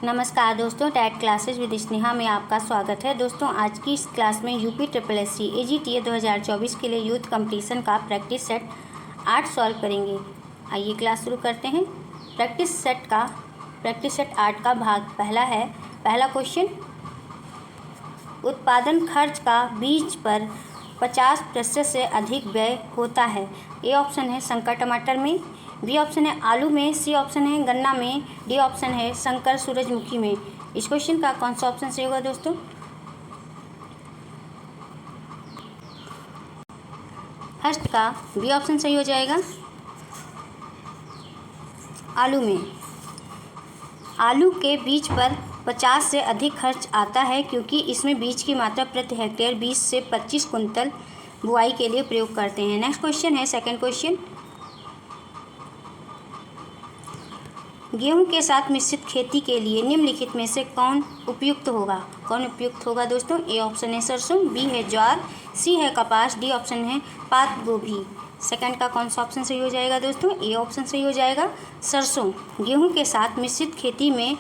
नमस्कार दोस्तों, TET classes with Sneha में आपका स्वागत है। दोस्तों, आज की इस क्लास में यूपी SSSC AGTA 2024 के लिए यूथ कंपटीशन का प्रैक्टिस सेट 8 सॉल्व करेंगे। आइए क्लास शुरू करते हैं। प्रैक्टिस सेट 8 का भाग पहला है। पहला क्वेश्चन, उत्पादन खर्च का बीज पर 50% से अधिक व्यय होता है। ए ऑप्शन है संकर टमाटर में, बी ऑप्शन है आलू में, सी ऑप्शन है गन्ना में, डी ऑप्शन है संकर सूरजमुखी में। इस क्वेश्चन का कौन सा ऑप्शन सही होगा दोस्तों? फर्स्ट का बी ऑप्शन सही हो जाएगा, आलू में। आलू के बीज पर 50 से अधिक खर्च आता है क्योंकि इसमें बीज की मात्रा प्रति हेक्टेयर 20 से 25 कुंतल बुआई के लिए प्रयोग करते हैं। नेक्स्ट क्वेश्चन है सेकंड क्वेश्चन, गेहूं के साथ मिश्रित खेती के लिए निम्नलिखित में से कौन उपयुक्त होगा दोस्तों? ए ऑप्शन है सरसों, बी है ज्वार, सी है कपास, डी ऑप्शन है पात गोभी। सेकंड का कौन सा ऑप्शन सही हो जाएगा दोस्तों? ए ऑप्शन सही हो जाएगा, सरसों। गेहूं के साथ मिश्रित खेती में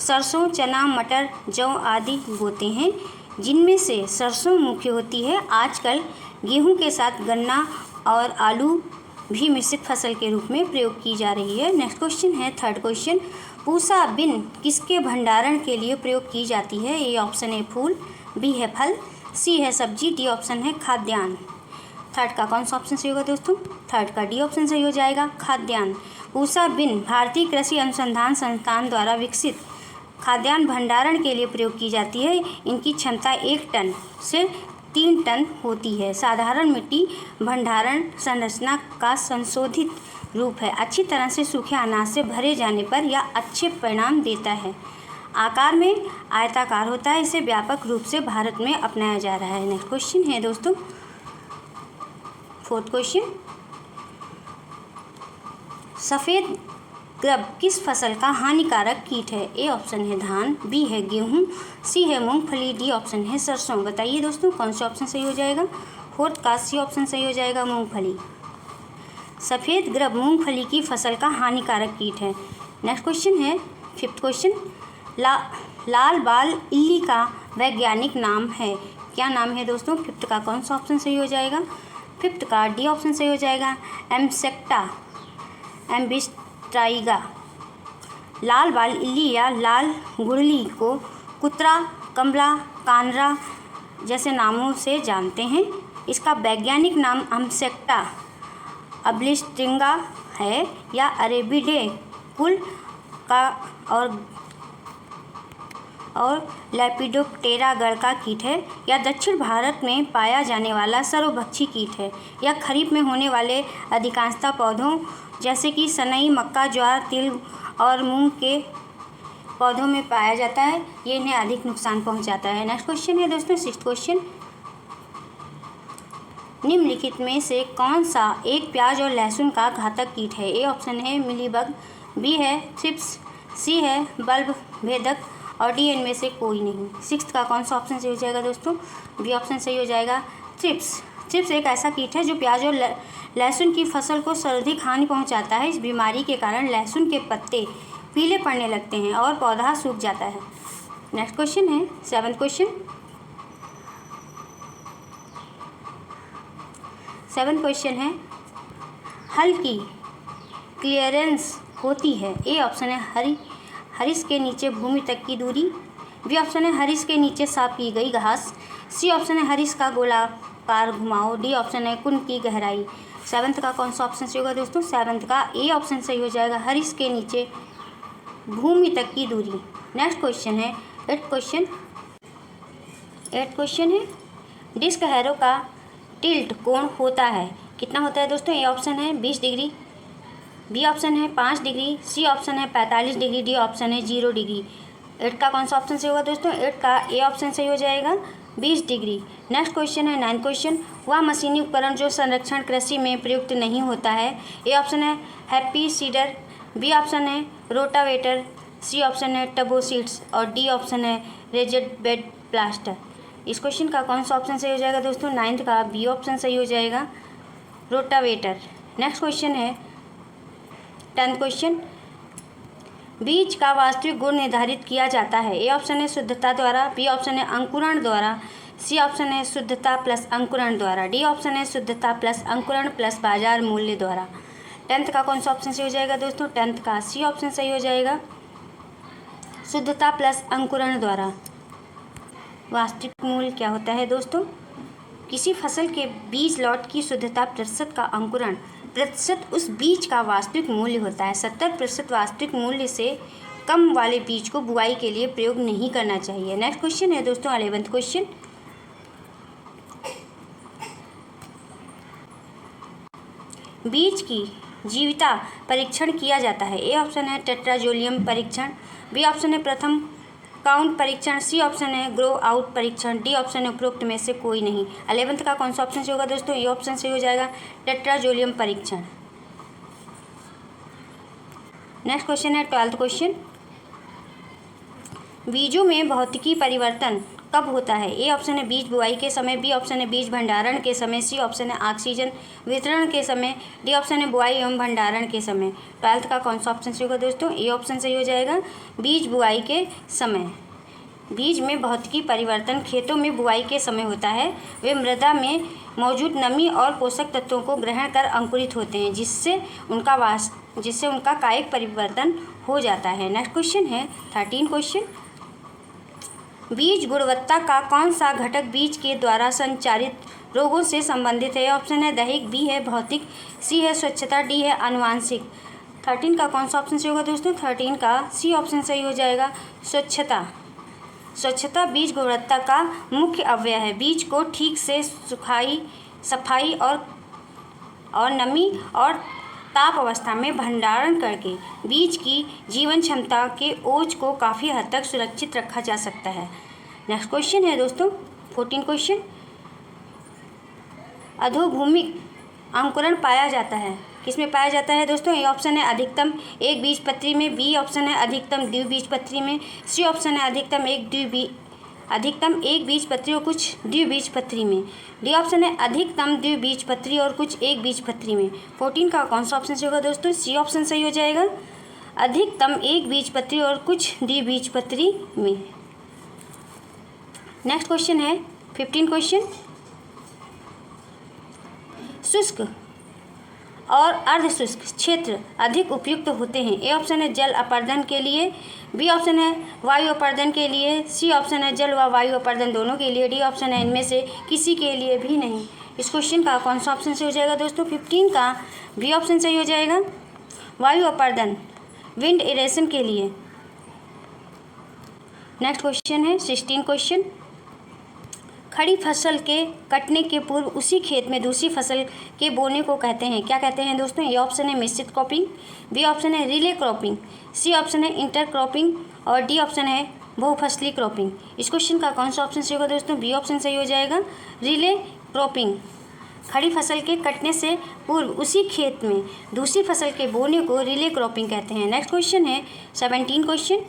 सरसों, चना, मटर, जौ आदि बोते हैं, जिनमें से सरसों मुख्य होती है। आजकल गेहूं के साथ गन्ना और आलू भी मिश्रित फसल के रूप में प्रयोग की जा रही है। नेक्स्ट क्वेश्चन है थर्ड क्वेश्चन, पूसा बिन किसके भंडारण के लिए प्रयोग की जाती है? ए ऑप्शन है फूल, बी है फल, सी है सब्जी, डी ऑप्शन है खाद्यान्न। थर्ड का कौन सा ऑप्शन सही होगा दोस्तों? थर्ड का डी ऑप्शन सही हो जाएगा, खाद्यान्न। पूसा बिन भारतीय कृषि अनुसंधान संस्थान द्वारा विकसित खाद्यान्न भंडारण के लिए प्रयोग की जाती है। इनकी क्षमता 1 टन से 3 टन होती है। साधारण मिट्टी भंडारण संरचना का संशोधित रूप है। अच्छी तरह से सूखे अनाज से भरे जाने पर यह अच्छे परिणाम देता है। आकार में आयताकार होता है। इसे व्यापक रूप से भारत में अपनाया जा रहा है। नेक्स्ट क्वेश्चन है दोस्तों फोर्थ क्वेश्चन, सफ़ेद ग्रब किस फसल का हानिकारक कीट है? ए ऑप्शन है धान, बी है गेहूं, सी है मूंगफली, डी ऑप्शन है सरसों। बताइए दोस्तों कौन सा ऑप्शन सही हो जाएगा? फोर्थ का सी ऑप्शन सही हो जाएगा, मूंगफली। सफ़ेद ग्रब मूंगफली की फसल का हानिकारक कीट है। नेक्स्ट क्वेश्चन है फिफ्थ क्वेश्चन, लाल बाल इल्ली का वैज्ञानिक नाम है। क्या नाम है दोस्तों? फिफ्थ का कौन सा ऑप्शन सही हो जाएगा? फिफ्थ का डी ऑप्शन सही हो जाएगा, एम्सेक्टा एम्बिस्ट्राइगा। लाल बाल इल्ली या लाल गुड़ली को कुतरा, कमला, कानरा जैसे नामों से जानते हैं। इसका वैज्ञानिक नाम एम्सेक्टा एम्बिस्ट्राइगा है या अरेबिडे कुल का और लेपिडोप्टेरा गण का कीट है। यह दक्षिण भारत में पाया जाने वाला सर्वभक्षी कीट है। यह खरीफ में होने वाले अधिकांशतः पौधों जैसे कि सनई, मक्का, ज्वार, तिल और मूंग के पौधों में पाया जाता है। ये इन्हें अधिक नुकसान पहुंचाता है। नेक्स्ट क्वेश्चन है दोस्तों सिक्स्थ क्वेश्चन, निम्नलिखित में से कौन सा एक प्याज और लहसुन का घातक कीट है? ए ऑप्शन है मिलीबग, बी है थ्रिप्स, सी है बल्ब भेदक और डी इनमें से कोई नहीं। सिक्स्थ का कौन सा ऑप्शन सही हो जाएगा दोस्तों? बी ऑप्शन सही हो जाएगा, थ्रिप्स। थ्रिप्स एक ऐसा कीट है जो प्याज और लहसुन की फसल को सर्वाधिक हानि पहुंचाता है। इस बीमारी के कारण लहसुन के पत्ते पीले पड़ने लगते हैं और पौधा सूख जाता है। नेक्स्ट क्वेश्चन है सेवन्थ क्वेश्चन है, हल की क्लियरेंस होती है। ए ऑप्शन है हरिस के नीचे भूमि तक की दूरी, बी ऑप्शन है हरिस के नीचे साफ की गई घास, सी ऑप्शन है हरिस का गोलाकार घुमाव, डी ऑप्शन है कुंड की गहराई। सेवन्थ का कौन सा ऑप्शन सही होगा दोस्तों? सेवन्थ का ए ऑप्शन सही हो जाएगा, हरिस के नीचे भूमि तक की दूरी। नेक्स्ट क्वेश्चन है एट्थ क्वेश्चन है, डिस्क हैरो का टिल्ट कोण होता है, कितना होता है दोस्तों? ए ऑप्शन है 20 डिग्री, बी ऑप्शन है 5 डिग्री, सी ऑप्शन है 45 डिग्री, डी ऑप्शन है 0 डिग्री। 8 का कौन सा ऑप्शन सही होगा दोस्तों? 8 का ए ऑप्शन सही हो जाएगा, 20 डिग्री। नेक्स्ट क्वेश्चन है नाइन्थ क्वेश्चन, वह मशीनी उपकरण जो संरक्षण कृषि में प्रयुक्त नहीं होता है। ए ऑप्शन है हैप्पी सीडर, बी ऑप्शन है रोटावेटर, सी ऑप्शन है टबो सीड्स और डी ऑप्शन है रेजेड बेड प्लास्टर। इस क्वेश्चन का कौन सा ऑप्शन सही हो जाएगा दोस्तों? नाइन्थ का बी ऑप्शन सही हो जाएगा, रोटावेटर। नेक्स्ट क्वेश्चन है 10th क्वेश्चन, बीज का वास्तविक गुण निर्धारित किया जाता है? ए ऑप्शन है शुद्धता द्वारा, बी ऑप्शन है अंकुरण द्वारा, सी ऑप्शन है शुद्धता प्लस अंकुरण द्वारा, डी ऑप्शन है शुद्धता प्लस अंकुरण प्लस बाजार मूल्य द्वारा। 10th का कौन सा ऑप्शन सही हो जाएगा दोस्तों? 10th का सी ऑप्शन सही हो जाएगा, शुद्धता प्लस अंकुरण द्वारा। वास्तविक मूल्य क्या होता है दोस्तों? किसी फसल के बीज लॉट की शुद्धता प्रतिशत का अंकुरण प्रतिशत उस बीज का वास्तविक मूल्य होता है। 70% वास्तविक मूल्य से कम वाले बीज को बुआई के लिए प्रयोग नहीं करना चाहिए। नेक्स्ट क्वेश्चन है दोस्तों 11th क्वेश्चन। बीज की जीविता परीक्षण किया जाता है? ए ऑप्शन है टेट्राजोलियम परीक्षण, बी ऑप्शन है प्रथम काउंट परीक्षण, सी ऑप्शन है ग्रो आउट परीक्षण, डी ऑप्शन है उपरोक्त में से कोई नहीं। 11th का कौन सा ऑप्शन से होगा दोस्तों? ये ऑप्शन सही हो जाएगा टेट्राजोलियम परीक्षण। नेक्स्ट क्वेश्चन है 12th क्वेश्चन। बीजों में भौतिकी परिवर्तन कब होता है? ए ऑप्शन है बीज बुआई के समय, बी ऑप्शन है बीज भंडारण के समय, सी ऑप्शन है ऑक्सीजन वितरण के समय, डी ऑप्शन है बुआई एवं भंडारण के समय। 12th का कौन सा ऑप्शन सही होगा दोस्तों? ए ऑप्शन सही हो जाएगा बीज बुआई के समय। बीज में भौतिकी परिवर्तन खेतों में बुआई के समय होता है। वे मृदा में मौजूद नमी और पोषक तत्वों को ग्रहण कर अंकुरित होते हैं, जिससे उनका कायिक परिवर्तन हो जाता है। नेक्स्ट क्वेश्चन है 13 क्वेश्चन। बीज गुणवत्ता का कौन सा घटक बीज के द्वारा संचारित रोगों से संबंधित है? ऑप्शन है दैहिक, बी है भौतिक, सी है स्वच्छता, डी है आनुवांशिक। 13 का कौन सा ऑप्शन सही होगा दोस्तों? 13 का सी ऑप्शन सही हो जाएगा स्वच्छता। स्वच्छता बीज गुणवत्ता का मुख्य अवयव है। बीज को ठीक से सफाई और नमी और ताप अवस्था में भंडारण करके बीज की जीवन क्षमता के ओज को काफ़ी हद तक सुरक्षित रखा जा सकता है। नेक्स्ट क्वेश्चन है दोस्तों 14 क्वेश्चन। अधोभूमिक अंकुरण पाया जाता है? किसमें पाया जाता है दोस्तों? ए ऑप्शन है अधिकतम एक बीजपत्री में, बी ऑप्शन है अधिकतम द्विबीजपत्री में, सी ऑप्शन है अधिकतम एक बीजपत्री और कुछ द्विबीजपत्री में, डी ऑप्शन है अधिकतम द्विबीजपत्री और कुछ एक बीजपत्री में। 14 का कौन सा ऑप्शन सही होगा दोस्तों? सी ऑप्शन सही हो जाएगा अधिकतम एक बीजपत्री और कुछ द्विबीजपत्री में। नेक्स्ट क्वेश्चन है 15 क्वेश्चन। शुष्क और अर्धशुष्क क्षेत्र अधिक उपयुक्त होते हैं? ए ऑप्शन है जल अपर्दन के लिए, बी ऑप्शन है वायु अपर्दन के लिए, सी ऑप्शन है जल व वायु अपर्दन दोनों के लिए, डी ऑप्शन है इनमें से किसी के लिए भी नहीं। इस क्वेश्चन का कौन सा ऑप्शन सही हो जाएगा दोस्तों? 15 का बी ऑप्शन सही हो जाएगा वायु अपर्दन विंड इरेशन के लिए। नेक्स्ट क्वेश्चन है 16 क्वेश्चन। खड़ी फसल के कटने के पूर्व उसी खेत में दूसरी फसल के बोने को कहते हैं? क्या कहते हैं दोस्तों? ए ऑप्शन है मिश्रित क्रॉपिंग, बी ऑप्शन है रिले क्रॉपिंग, सी ऑप्शन है इंटर क्रॉपिंग और डी ऑप्शन है बहुफसली क्रॉपिंग। इस क्वेश्चन का कौन सा ऑप्शन सही होगा दोस्तों? बी ऑप्शन सही हो जाएगा रिले क्रॉपिंग। खड़ी फसल के कटने से पूर्व उसी खेत में दूसरी फसल के बोने को रिले क्रॉपिंग कहते हैं। नेक्स्ट क्वेश्चन है 17 क्वेश्चन।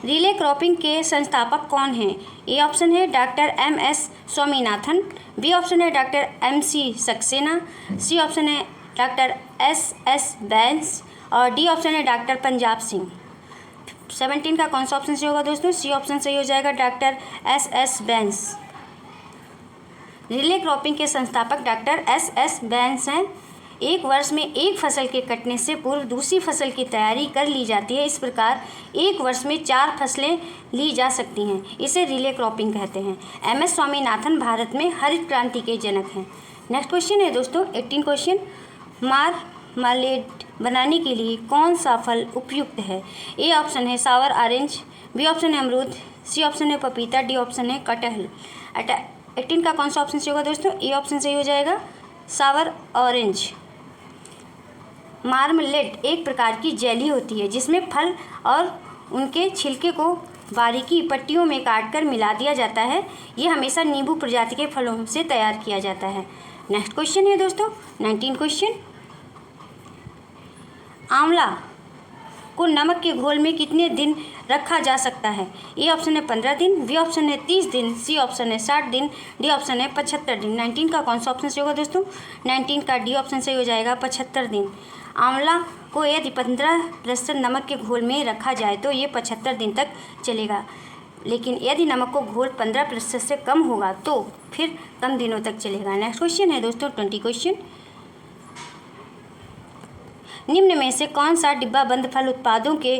रिले क्रॉपिंग के संस्थापक कौन हैं? ए ऑप्शन है doctor MS Swaminathan, B option है doctor MC Saxena, C option है डॉक्टर SS बैन्स और डी ऑप्शन है डॉक्टर पंजाब सिंह। 17 का कौन सा ऑप्शन सही होगा दोस्तों? सी ऑप्शन सही हो जाएगा doctor SS bans. Relay cropping के संस्थापक डॉक्टर SS बैन्स हैं। एक वर्ष में एक फसल के कटने से पूर्व दूसरी फसल की तैयारी कर ली जाती है। इस प्रकार एक वर्ष में 4 फसलें ली जा सकती हैं। इसे रिले क्रॉपिंग कहते हैं। MS स्वामीनाथन भारत में हरित क्रांति के जनक हैं। नेक्स्ट क्वेश्चन है दोस्तों 18 क्वेश्चन। मार्मालेड बनाने के लिए कौन सा फल उपयुक्त है? ए ऑप्शन है सावर ऑरेंज, बी ऑप्शन है अमरूद, सी ऑप्शन है पपीता, डी ऑप्शन है कटहल। 18 का कौन सा ऑप्शन सही होगा दोस्तों? ए ऑप्शन सही हो जाएगा सावर ऑरेंज। मार्मलेड एक प्रकार की जेली होती है जिसमें फल और उनके छिलके को बारीकी पट्टियों में काटकर मिला दिया जाता है। ये हमेशा नींबू प्रजाति के फलों से तैयार किया जाता है। नेक्स्ट क्वेश्चन है दोस्तों 19 क्वेश्चन। आंवला को नमक के घोल में कितने दिन रखा जा सकता है? ए ऑप्शन है 15 दिन, बी ऑप्शन है 30 दिन, सी ऑप्शन है 60 दिन, डी ऑप्शन है 75 दिन। 19 का कौन सा ऑप्शन सही होगा दोस्तों? 19 का डी ऑप्शन सही हो जाएगा 75 दिन। आंवला को यदि 15% नमक के घोल में रखा जाए तो ये 75 दिन तक चलेगा, लेकिन यदि नमक को घोल 15% से कम होगा तो फिर कम दिनों तक चलेगा। नेक्स्ट क्वेश्चन है दोस्तों 20 क्वेश्चन। निम्न में से कौन सा डिब्बा बंद फल उत्पादों के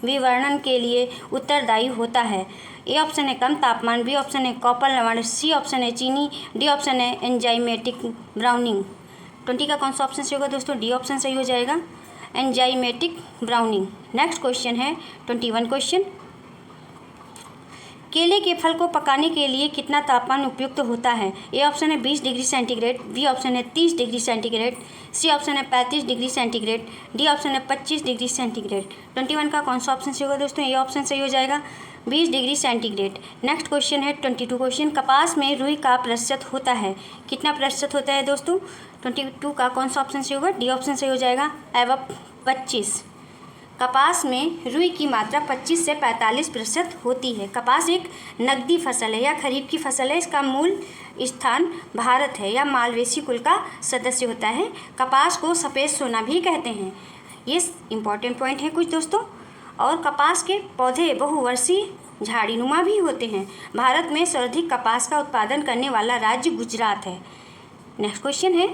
विवरण के लिए उत्तरदायी होता है? ए ऑप्शन है कम तापमान, बी ऑप्शन है कॉपर लवण, सी ऑप्शन है चीनी, डी ऑप्शन है एंजाइमेटिक ब्राउनिंग। 20 का कौन सा ऑप्शन सही होगा दोस्तों? डी ऑप्शन सही हो जाएगा, एंजाइमेटिक ब्राउनिंग। नेक्स्ट क्वेश्चन है 21 क्वेश्चन। केले के फल को पकाने के लिए कितना तापमान उपयुक्त होता है? ए ऑप्शन है 20 डिग्री सेंटीग्रेड, बी ऑप्शन है 30 डिग्री सेंटीग्रेड, सी ऑप्शन है 35 डिग्री सेंटीग्रेड, डी ऑप्शन है 25 डिग्री सेंटीग्रेड। 21 का कौन सा ऑप्शन सही होगा दोस्तों? ए ऑप्शन सही हो जाएगा, 20 डिग्री सेंटीग्रेड। नेक्स्ट क्वेश्चन है 22 क्वेश्चन। कपास में रुई का प्रतिशत होता है, कितना प्रतिशत होता है दोस्तों? 22 का कौन सा ऑप्शन सही होगा? डी ऑप्शन सही हो जाएगा, एवं 25। कपास में रुई की मात्रा 25 से 45% होती है। कपास एक नकदी फसल है या खरीफ की फसल है। इसका मूल स्थान भारत है या मालवेसी कुल का सदस्य होता है। कपास को सफ़ेद सोना भी कहते हैं। ये इम्पॉर्टेंट पॉइंट है कुछ दोस्तों। और कपास के पौधे बहुवर्षीय झाड़ीनुमा भी होते हैं। भारत में सर्वाधिक कपास का उत्पादन करने वाला राज्य गुजरात है। नेक्स्ट क्वेश्चन है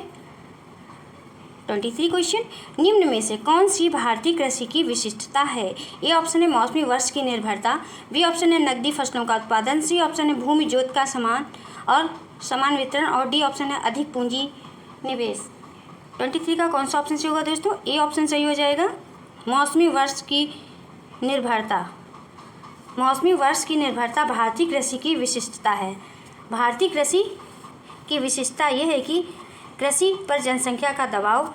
23 क्वेश्चन। निम्न में से कौन सी भारतीय कृषि की विशिष्टता है? ए ऑप्शन है मौसमी वर्ष की निर्भरता, बी ऑप्शन है नकदी फसलों का उत्पादन, सी ऑप्शन है भूमि जोत का समान वितरण और डी ऑप्शन है अधिक पूंजी निवेश। 23 का कौन सा ऑप्शन सही होगा दोस्तों? ए ऑप्शन सही हो जाएगा, मौसमी वर्ष की निर्भरता। मौसमी वर्ष की निर्भरता भारतीय कृषि की विशिष्टता है। भारतीय कृषि की विशिष्टता यह है कि कृषि पर जनसंख्या का दबाव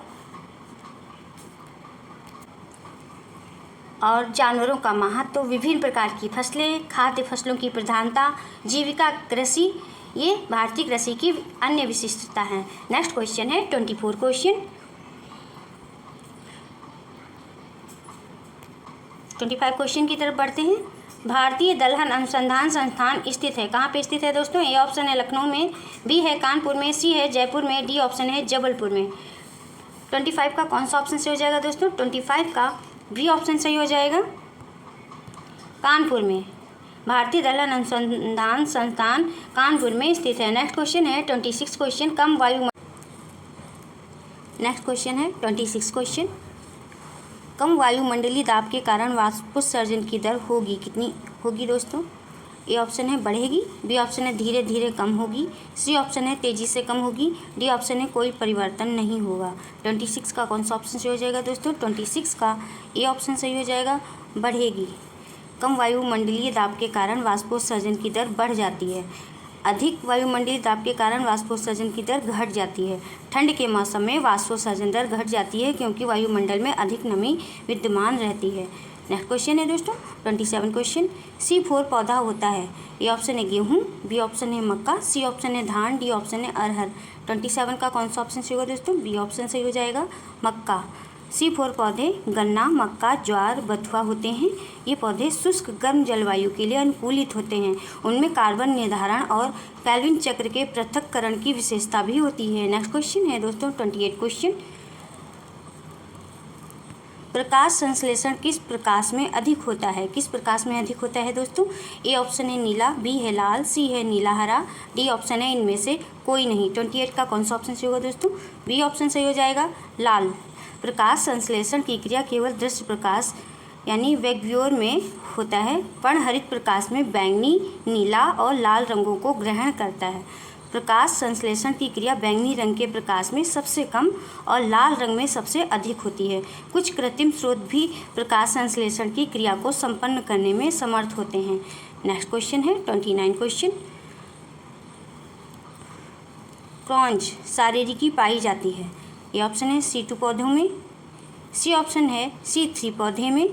और जानवरों का महत्व, विभिन्न प्रकार की फसलें, खाद्य फसलों की प्रधानता, जीविका कृषि, ये भारतीय कृषि की अन्य विशिष्टता हैं। नेक्स्ट क्वेश्चन है 24 क्वेश्चन। 25 क्वेश्चन की तरफ बढ़ते हैं। भारतीय दलहन अनुसंधान संस्थान स्थित है, कहाँ पे स्थित है दोस्तों? ए ऑप्शन है लखनऊ में, बी है कानपुर में, सी है जयपुर में, डी ऑप्शन है जबलपुर में। 25 का कौन सा ऑप्शन सही हो जाएगा दोस्तों? 25 का बी ऑप्शन सही हो जाएगा, कानपुर में। भारतीय दलहन अनुसंधान संस्थान कानपुर में स्थित है। नेक्स्ट क्वेश्चन है 26 क्वेश्चन। नेक्स्ट क्वेश्चन है 26 क्वेश्चन। कम वायुमंडलीय दाब के कारण वाष्पोत्सर्जन की दर होगी, कितनी होगी दोस्तों? ए ऑप्शन है बढ़ेगी, बी ऑप्शन है धीरे धीरे कम होगी, सी ऑप्शन है तेज़ी से कम होगी, डी ऑप्शन है कोई परिवर्तन नहीं होगा। 26 का कौन सा ऑप्शन सही हो जाएगा दोस्तों? 26 का ए ऑप्शन सही हो जाएगा, बढ़ेगी। कम वायुमंडलीय दाब के कारण वाष्पोत्सर्जन की दर बढ़ जाती है। अधिक वायुमंडलीय दाब के कारण वाष्पोत्सर्जन की दर घट जाती है। ठंड के मौसम में वाष्पोत्सर्जन दर घट जाती है क्योंकि वायुमंडल में अधिक नमी विद्यमान रहती है। नेक्स्ट क्वेश्चन है दोस्तों 27 क्वेश्चन। C4 पौधा होता है। ए ऑप्शन है गेहूँ, बी ऑप्शन है मक्का, सी ऑप्शन है धान, डी ऑप्शन है अरहर। 27 का कौन सा ऑप्शन सही होगा दोस्तों? बी ऑप्शन सही हो जाएगा, मक्का। C4 पौधे गन्ना, मक्का, ज्वार, बथुआ होते हैं। ये पौधे शुष्क गर्म जलवायु के लिए अनुकूलित होते हैं। उनमें कार्बन निर्धारण और कैल्विन चक्र के पृथक्करण की विशेषता भी होती है। नेक्स्ट क्वेश्चन है दोस्तों 28 क्वेश्चन। प्रकाश संश्लेषण किस प्रकाश में अधिक होता है? किस प्रकाश में अधिक होता है दोस्तों? ए ऑप्शन है नीला, बी है लाल, सी है नीला हरा, डी ऑप्शन है इनमें से कोई नहीं। 28 का कौन सा ऑप्शन सही होगा दोस्तों? बी ऑप्शन सही हो जाएगा, लाल। प्रकाश संश्लेषण की क्रिया केवल दृश्य प्रकाश यानी वैक्यूम में होता है। पर्णहरित प्रकाश में बैंगनी, नीला और लाल रंगों को ग्रहण करता है। प्रकाश संश्लेषण की क्रिया बैंगनी रंग के प्रकाश में सबसे कम और लाल रंग में सबसे अधिक होती है। कुछ कृत्रिम स्रोत भी प्रकाश संश्लेषण की क्रिया को संपन्न करने में समर्थ होते हैं। नेक्स्ट क्वेश्चन है 29 क्वेश्चन। क्रॉन्ज शारीरिकी पाई जाती है। ये ऑप्शन है C2 पौधों में, सी ऑप्शन है C3 पौधे में,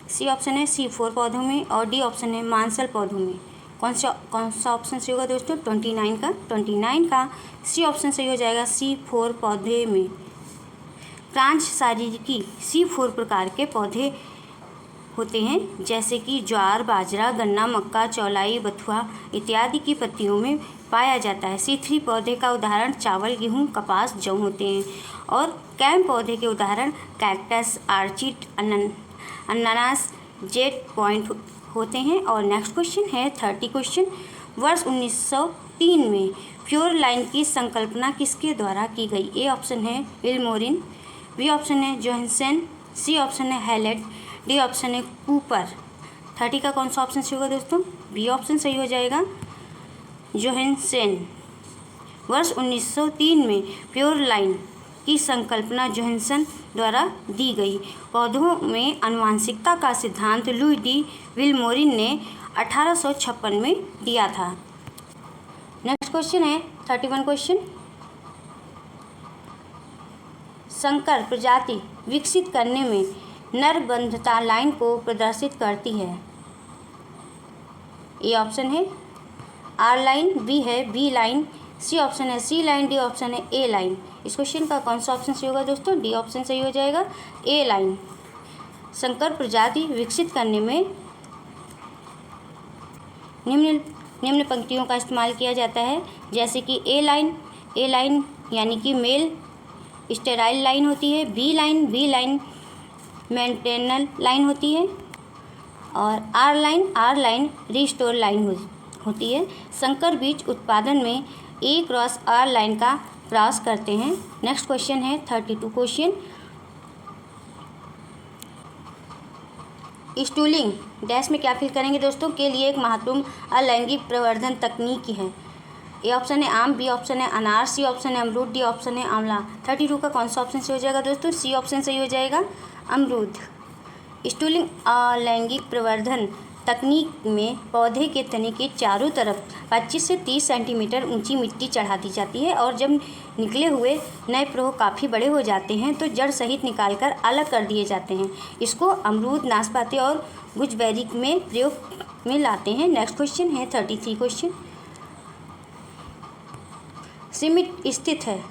सी ऑप्शन है C4 पौधों में और डी ऑप्शन है मांसल पौधों में। कौन सा ऑप्शन सही होगा दोस्तों? 29 का सी ऑप्शन सही हो जाएगा, C4 पौधे में। क्रांच शारीरिकी C4 प्रकार के पौधे होते हैं, जैसे कि ज्वार, बाजरा, गन्ना, मक्का, चौलाई, बथुआ इत्यादि की पत्तियों में पाया जाता है। C3 पौधे का उदाहरण चावल, गेहूँ, कपास, जौ होते हैं। और कैम पौधे के उदाहरण कैक्टस, आर्चिड, अनानास, जेट पॉइंट होते हैं। और नेक्स्ट क्वेश्चन है 30 क्वेश्चन। वर्ष 1903 में प्योर लाइन की संकल्पना किसके द्वारा की गई? ए ऑप्शन है इल्मोरिन, बी ऑप्शन है जोहानसन, सी ऑप्शन है हैलेट, डी ऑप्शन है कूपर। 30 का कौन सा ऑप्शन सही होगा दोस्तों? बी ऑप्शन सही हो जाएगा, जोहानसन। वर्ष 1903 में प्योर लाइन की संकल्पना जोहानसन द्वारा दी गई। पौधों में आनुवंशिकता का सिद्धांत लुई डी विल्मोरिन ने 1856 में दिया था। नेक्स्ट क्वेश्चन है 31 क्वेश्चन। संकर प्रजाति विकसित करने में नरबंधता लाइन को प्रदर्शित करती है। ए ऑप्शन है आर लाइन, बी है बी लाइन, सी ऑप्शन है सी लाइन, डी ऑप्शन है ए लाइन। इस क्वेश्चन का कौन सा ऑप्शन सही होगा दोस्तों? डी ऑप्शन सही हो जाएगा, ए लाइन। संकर प्रजाति विकसित करने में निम्न पंक्तियों का इस्तेमाल किया जाता है, जैसे कि ए लाइन यानी कि मेल स्टेराइल लाइन होती है, बी लाइन मेंटेनल लाइन होती है, और आर लाइन रिस्टोर लाइन होती है। संकर बीज उत्पादन में ए क्रॉस आर लाइन का प्रयास करते हैं। नेक्स्ट क्वेश्चन है 32 क्वेश्चन। स्टूलिंग डैश में क्या फिल करेंगे दोस्तों? के लिए एक महत्वपूर्ण अलैंगिक प्रवर्धन तकनीक है। ए ऑप्शन है आम, बी ऑप्शन है अनार, सी ऑप्शन है अमरूद, डी ऑप्शन है आंवला। 32 का कौन सा ऑप्शन सही हो जाएगा दोस्तों? सी ऑप्शन सही हो जाएगा, अमरूद। स्टूलिंग अलैंगिक प्रवर्धन तकनीक में पौधे के तने के चारों तरफ 25 से 30 सेंटीमीटर ऊंची मिट्टी चढ़ा दी जाती है, और जब निकले हुए नए प्रौह काफ़ी बड़े हो जाते हैं तो जड़ सहित निकालकर अलग कर दिए जाते हैं। इसको अमरूद, नाशपाती और गुजबेरी में प्रयोग में लाते हैं। नेक्स्ट क्वेश्चन है 33 क्वेश्चन। सीमित स्थित है।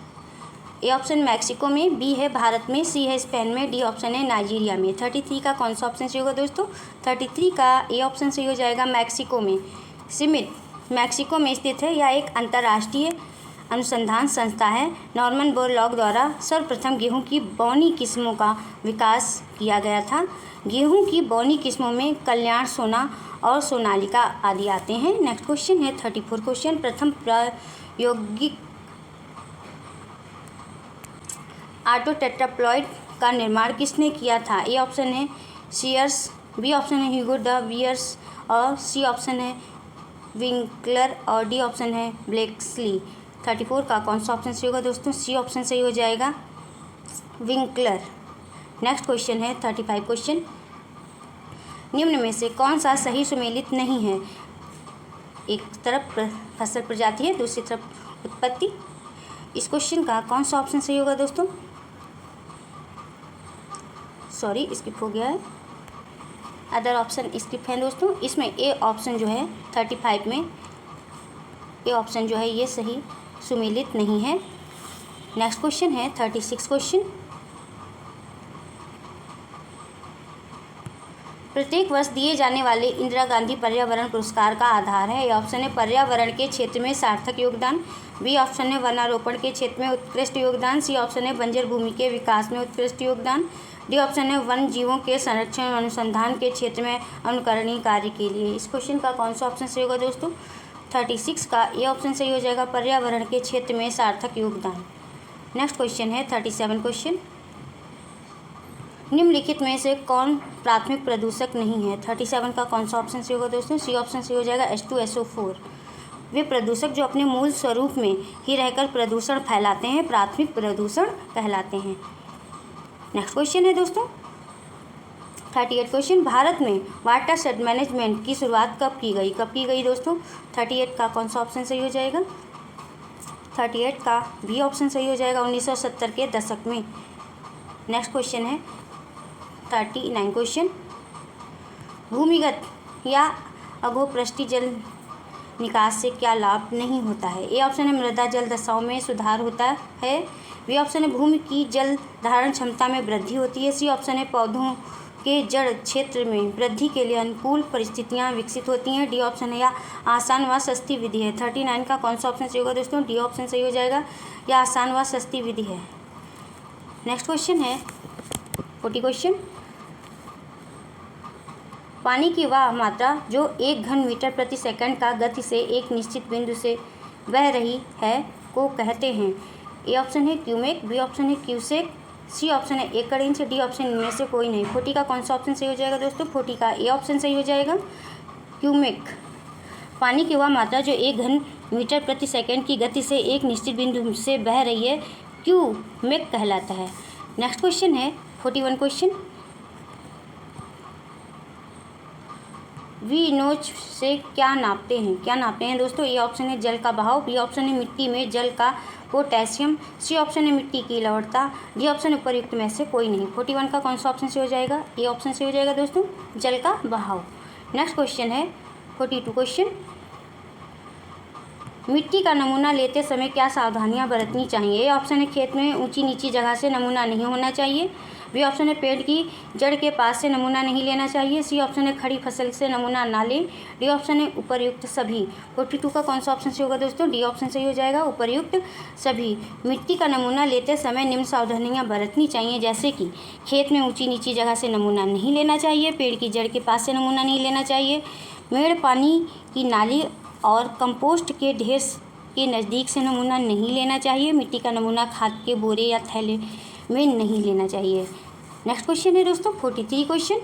ए ऑप्शन मैक्सिको में, बी है भारत में, सी है स्पेन में, डी ऑप्शन है नाइजीरिया में। 33 का कौन सा ऑप्शन सही होगा दोस्तों? 33 का ए ऑप्शन सही हो जाएगा, मैक्सिको में। सीमित मैक्सिको में स्थित है। यह एक अंतर्राष्ट्रीय अनुसंधान संस्था है। नॉर्मन बोरलॉग द्वारा सर्वप्रथम गेहूं की बौनी किस्मों का विकास किया गया था। गेहूं की बौनी किस्मों में कल्याण, सोना और सोनालिका आदि आते हैं। नेक्स्ट क्वेश्चन है 34 क्वेश्चन। प्रथम प्रायोगिक ऑटोटेट्राप्लॉइड का निर्माण किसने किया था? ए ऑप्शन है सीयर्स, बी ऑप्शन है ह्यूगो द बियर्स, और सी ऑप्शन है विंकलर, और डी ऑप्शन है ब्लेक्सली। 34 का कौन सा ऑप्शन सही होगा दोस्तों? सी ऑप्शन सही हो जाएगा, विंकलर। नेक्स्ट क्वेश्चन है 35 क्वेश्चन। निम्न में से कौन सा सही सुमेलित नहीं है? एक तरफ फसल प्रजाति है, दूसरी तरफ उत्पत्ति। इस क्वेश्चन का कौन सा ऑप्शन सही होगा दोस्तों? सॉरी, स्किप हो गया है, अदर ऑप्शन स्किप है दोस्तों। इसमें ए ऑप्शन जो है 35 में ए ऑप्शन जो है ये सही सुमेलित नहीं है। नेक्स्ट क्वेश्चन है 36 क्वेश्चन। प्रत्येक वर्ष दिए जाने वाले इंदिरा गांधी पर्यावरण पुरस्कार का आधार है। ए ऑप्शन है पर्यावरण के क्षेत्र में सार्थक योगदान, बी ऑप्शन है वनारोपण के क्षेत्र में उत्कृष्ट योगदान, सी ऑप्शन है बंजर भूमि के विकास में उत्कृष्ट योगदान, डी ऑप्शन है वन जीवों के संरक्षण और अनुसंधान के क्षेत्र में अनुकरणीय कार्य के लिए। इस क्वेश्चन का कौन सा ऑप्शन सही होगा दोस्तों? 36 का ए ऑप्शन सही हो जाएगा, पर्यावरण के क्षेत्र में सार्थक योगदान। नेक्स्ट क्वेश्चन है 37 क्वेश्चन। निम्नलिखित में से कौन प्राथमिक प्रदूषक नहीं है? 37 का कौन सा ऑप्शन सही होगा दोस्तों? सी ऑप्शन सही हो जाएगा, H2SO4। वे प्रदूषक जो अपने मूल स्वरूप में ही रहकर प्रदूषण फैलाते हैं प्राथमिक प्रदूषण कहलाते हैं। नेक्स्ट क्वेश्चन है दोस्तों 38 क्वेश्चन। भारत में वाटर शेड मैनेजमेंट की शुरुआत कब की गई? कब की गई दोस्तों? 38 का कौन सा ऑप्शन सही हो जाएगा? 38 का बी ऑप्शन सही हो जाएगा, 1970 के दशक में। नेक्स्ट क्वेश्चन है 39 क्वेश्चन। भूमिगत या अधोपृष्ठीय जल निकास से क्या लाभ नहीं होता है? ए ऑप्शन है मृदा जल दशाओं में सुधार होता है, बी ऑप्शन है भूमि की जल धारण क्षमता में वृद्धि होती है, सी ऑप्शन है पौधों के जड़ क्षेत्र में वृद्धि के लिए अनुकूल परिस्थितियां विकसित होती हैं। डी ऑप्शन है। या आसान व सस्ती विधि है। 39 का कौन सा ऑप्शन सही होगा दोस्तों? डी ऑप्शन सही हो जाएगा। या आसान व सस्ती विधि है। नेक्स्ट क्वेश्चन है 40 क्वेश्चन। पानी की वह मात्रा जो 1 घन मीटर प्रति सेकंड का गति से एक निश्चित बिंदु से बह रही है को कहते हैं। ए ऑप्शन है क्यूमेक, बी ऑप्शन है क्यूसेक, सी ऑप्शन है एकड़ इंच, डी ऑप्शन इनमें से कोई नहीं। 40 का कौन सा ऑप्शन सही हो जाएगा दोस्तों? 40 का ए ऑप्शन सही हो जाएगा, क्यूमेक। पानी की वह मात्रा जो 1 घन मीटर प्रति सेकंड की गति से एक निश्चित बिंदु से बह रही है क्यूमेक कहलाता है। नेक्स्ट क्वेश्चन है 41 क्वेश्चन। वी नोच से क्या नापते हैं दोस्तों? ए ऑप्शन है जल का बहाव, बी ऑप्शन है मिट्टी में जल का पोटेशियम, सी ऑप्शन है मिट्टी की लवणता, डी ऑप्शन है उपयुक्त में से कोई नहीं। 41 का कौन सा ऑप्शन से हो जाएगा? ए ऑप्शन से हो जाएगा दोस्तों, जल का बहाव। नेक्स्ट क्वेश्चन है 42 क्वेश्चन। मिट्टी का नमूना लेते समय क्या सावधानियां बरतनी चाहिए? ए ऑप्शन है खेत में ऊंची नीची जगह से नमूना नहीं होना चाहिए, बी ऑप्शन है पेड़ की जड़ के पास से नमूना नहीं लेना चाहिए, सी ऑप्शन है खड़ी फसल से नमूना ना लें, डी ऑप्शन है उपर्युक्त सभी। 42 का कौन सा ऑप्शन से होगा दोस्तों? डी ऑप्शन सही हो जाएगा, उपर्युक्त सभी। मिट्टी का नमूना लेते समय निम्न सावधानियां बरतनी चाहिए, जैसे कि खेत में ऊंची नीची जगह से नमूना नहीं लेना चाहिए, पेड़ की जड़ के पास से नमूना नहीं लेना चाहिए, मेड़ पानी की नाली और कंपोस्ट के ढेर के नज़दीक से नमूना नहीं लेना चाहिए, मिट्टी का नमूना खाद के बोरे या थैले में नहीं लेना चाहिए। नेक्स्ट क्वेश्चन है दोस्तों 43 क्वेश्चन।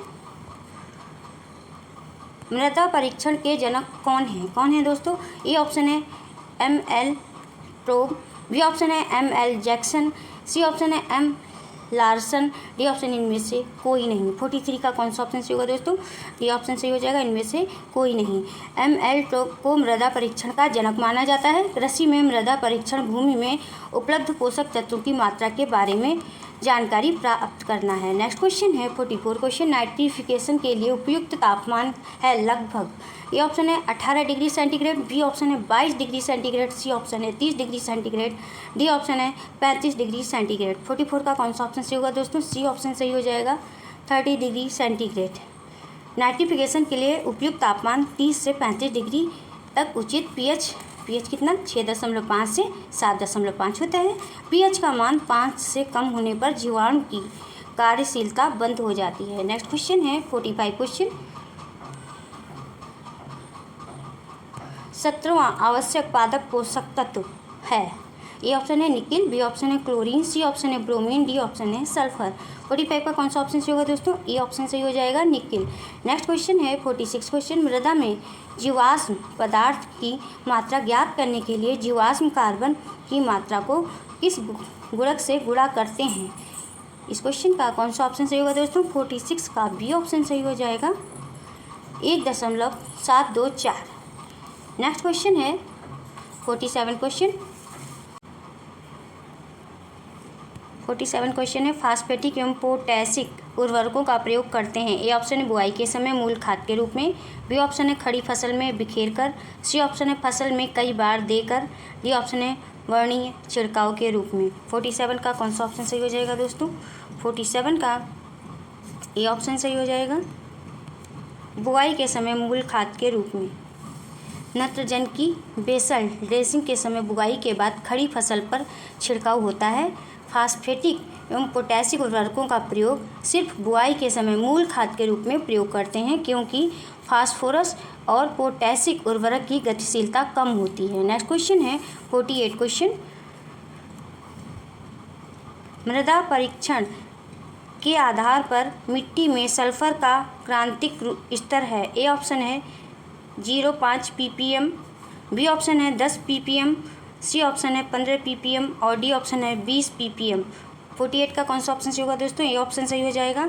मृदा परीक्षण के जनक कौन है दोस्तों? ए ऑप्शन है एम.एल. प्रोब, बी ऑप्शन है एम.एल. जैक्सन, सी ऑप्शन है एम. लार्सन, डी ऑप्शन इनमें से कोई नहीं। 43 का कौन सा ऑप्शन सही होगा दोस्तों? डी ऑप्शन सही हो जाएगा, इनमें से कोई नहीं। एम.एल. प्रोब को मृदा परीक्षण का जनक माना जाता है। कृषि में मृदा परीक्षण भूमि में उपलब्ध पोषक तत्वों की मात्रा के बारे में जानकारी प्राप्त करना है। नेक्स्ट क्वेश्चन है 44 क्वेश्चन। नाइट्रिफिकेशन के लिए उपयुक्त तापमान है लगभग। ए ऑप्शन है 18 डिग्री सेंटीग्रेड, बी ऑप्शन है 22 डिग्री सेंटीग्रेड, सी ऑप्शन है 30 डिग्री सेंटीग्रेड, डी ऑप्शन है 35 डिग्री सेंटीग्रेड। 44 का कौन सा ऑप्शन सही होगा दोस्तों? सी ऑप्शन सही हो जाएगा, 30 डिग्री सेंटीग्रेड। नाइट्रिफिकेशन के लिए उपयुक्त तापमान 30 से 35 डिग्री तक उचित। पीएच कितना 6.5 से 7.5 होता है। पीएच का मान 5 से कम होने पर जीवाणु की कार्यशीलता बंद हो जाती है। नेक्स्ट क्वेश्चन है 45 क्वेश्चन। 17वां आवश्यक पादप पोषक तत्व है। ए ऑप्शन है निकिल, बी ऑप्शन है क्लोरीन, सी ऑप्शन है ब्रोमीन, डी ऑप्शन है सल्फर। 45 का कौन सा ऑप्शन सही होगा दोस्तों? ए ऑप्शन सही हो जाएगा, निकिल। नेक्स्ट क्वेश्चन है 46 क्वेश्चन। मृदा में जीवाश्म पदार्थ की मात्रा ज्ञात करने के लिए जीवाश्म कार्बन की मात्रा को किस गुणक से गुणा करते हैं? इस क्वेश्चन का कौन सा ऑप्शन सही होगा दोस्तों? 46 का बी ऑप्शन सही हो जाएगा, 1.724। नेक्स्ट क्वेश्चन है 47 क्वेश्चन। 47 क्वेश्चन है फास्फेटिक एवं पोटैशिक उर्वरकों का प्रयोग करते हैं। ए ऑप्शन है बुआई के समय मूल खाद के रूप में, बी ऑप्शन है खड़ी फसल में बिखेर कर, सी ऑप्शन है फसल में कई बार देकर, डी ऑप्शन है वर्णीय छिड़काव के रूप में। 47 का कौन सा ऑप्शन सही हो जाएगा दोस्तों? 47 का ए ऑप्शन सही हो जाएगा, बुआई के समय मूल खाद के रूप में। नत्रजन की बेसल ड्रेसिंग के समय बुआई के बाद खड़ी फसल पर छिड़काव होता है। फास्फेटिक एवं पोटैशिक उर्वरकों का प्रयोग सिर्फ बुआई के समय मूल खाद के रूप में प्रयोग करते हैं, क्योंकि फास्फोरस और पोटैशिक उर्वरक की गतिशीलता कम होती है। नेक्स्ट क्वेश्चन है 48 क्वेश्चन। मृदा परीक्षण के आधार पर मिट्टी में सल्फर का क्रांतिक स्तर है। ए ऑप्शन है 0.5 ppm, बी ऑप्शन है 10 ppm, सी ऑप्शन है 15 ppm और डी ऑप्शन है 20 ppm। 48 का कौन सा ऑप्शन सही होगा दोस्तों? ए ऑप्शन सही हो जाएगा,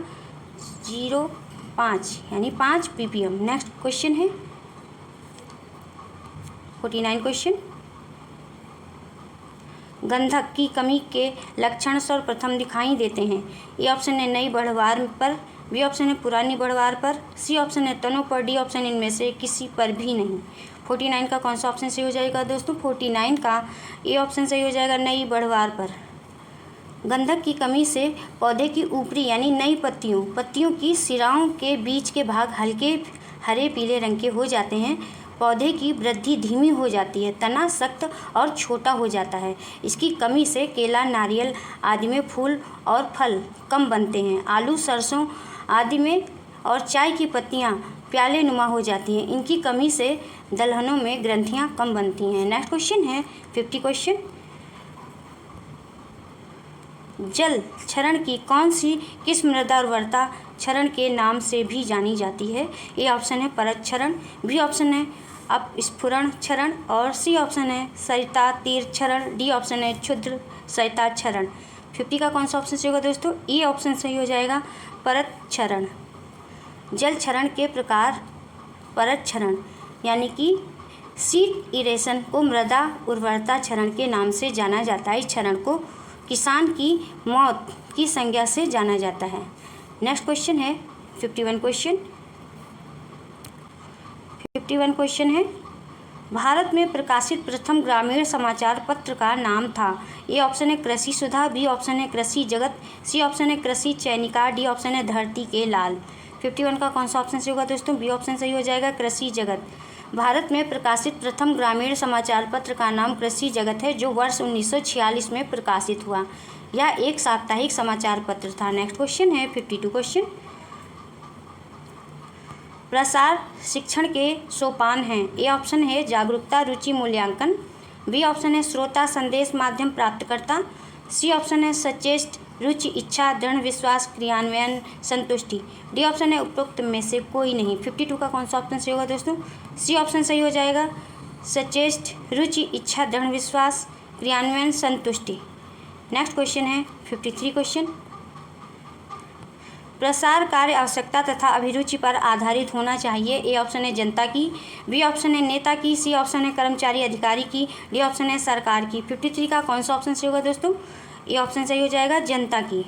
0.5 यानी 5 ppm। नेक्स्ट क्वेश्चन है 49 क्वेश्चन। गंधक की कमी के लक्षण सर्वप्रथम दिखाई देते हैं। ए ऑप्शन है नई बढ़वार पर, बी ऑप्शन है पुरानी बढ़वार पर, सी ऑप्शन है तनों पर, डी ऑप्शन इनमें से किसी पर भी नहीं। 49 का कौन सा ऑप्शन सही हो जाएगा दोस्तों? 49 का ए ऑप्शन सही हो जाएगा, नई बढ़वार पर। गंधक की कमी से पौधे की ऊपरी यानी नई पत्तियों की सिराओं के बीच के भाग हल्के हरे पीले रंग के हो जाते हैं। पौधे की वृद्धि धीमी हो जाती है, तना सख्त और छोटा हो जाता है। इसकी कमी से केला, नारियल आदि में फूल और फल कम बनते हैं। आलू, सरसों आदि में और चाय की पत्तियां प्याले नुमा हो जाती हैं। इनकी कमी से दलहनों में ग्रंथियां कम बनती हैं। नेक्स्ट क्वेश्चन है 50 क्वेश्चन। जल क्षरण की कौन सी किस्म मृदा उर्वरता क्षरण के नाम से भी जानी जाती है? ए ऑप्शन है परत क्षरण, बी ऑप्शन है अपस्फुरण क्षरण और सी ऑप्शन है सरिता तीर क्षरण, डी ऑप्शन है क्षुद्र सरिता क्षरण। 50 का कौन सा ऑप्शन सही होगा दोस्तों? ई ऑप्शन सही हो जाएगा, परत क्षरण। जल क्षरण के प्रकार परत क्षरण यानी कि सीड इरेशन को मृदा उर्वरता क्षरण के नाम से जाना जाता है। इस क्षरण को किसान की मौत की संज्ञा से जाना जाता है। नेक्स्ट क्वेश्चन है 51 क्वेश्चन। 51 क्वेश्चन है, भारत में प्रकाशित प्रथम ग्रामीण समाचार पत्र का नाम था? ए ऑप्शन है कृषि सुधा, बी ऑप्शन है कृषि जगत, सी ऑप्शन है कृषि चैनिका, डी ऑप्शन है धरती के लाल। 51 का कौन सा ऑप्शन सही होगा दोस्तों? बी ऑप्शन सही हो जाएगा, कृषि जगत। भारत में प्रकाशित प्रथम ग्रामीण समाचार पत्र का नाम कृषि जगत है, जो वर्ष 1946 में प्रकाशित हुआ। यह एक साप्ताहिक समाचार पत्र था। नेक्स्ट क्वेश्चन है 52 क्वेश्चन। प्रसार शिक्षण के सोपान हैं। ए ऑप्शन है जागरूकता, रुचि, मूल्यांकन, बी ऑप्शन है श्रोता, संदेश, माध्यम, प्राप्तकर्ता, सी ऑप्शन है सचेष्ट, रुचि, इच्छा, दृढ़ विश्वास, क्रियान्वयन, संतुष्टि, डी ऑप्शन है उपरोक्त में से कोई नहीं। 52 का कौन सा ऑप्शन सही होगा दोस्तों? सी ऑप्शन सही हो जाएगा, सचेष्ट, रुचि, इच्छा, दृढ़ विश्वास, क्रियान्वयन, संतुष्टि। नेक्स्ट क्वेश्चन है 53 क्वेश्चन। प्रसार कार्य आवश्यकता तथा अभिरुचि पर आधारित होना चाहिए। ए ऑप्शन है जनता की, बी ऑप्शन है नेता की, सी ऑप्शन है कर्मचारी अधिकारी की, डी ऑप्शन है सरकार की। 53 का कौन सा ऑप्शन सही होगा दोस्तों? ए ऑप्शन सही हो जाएगा, जनता की।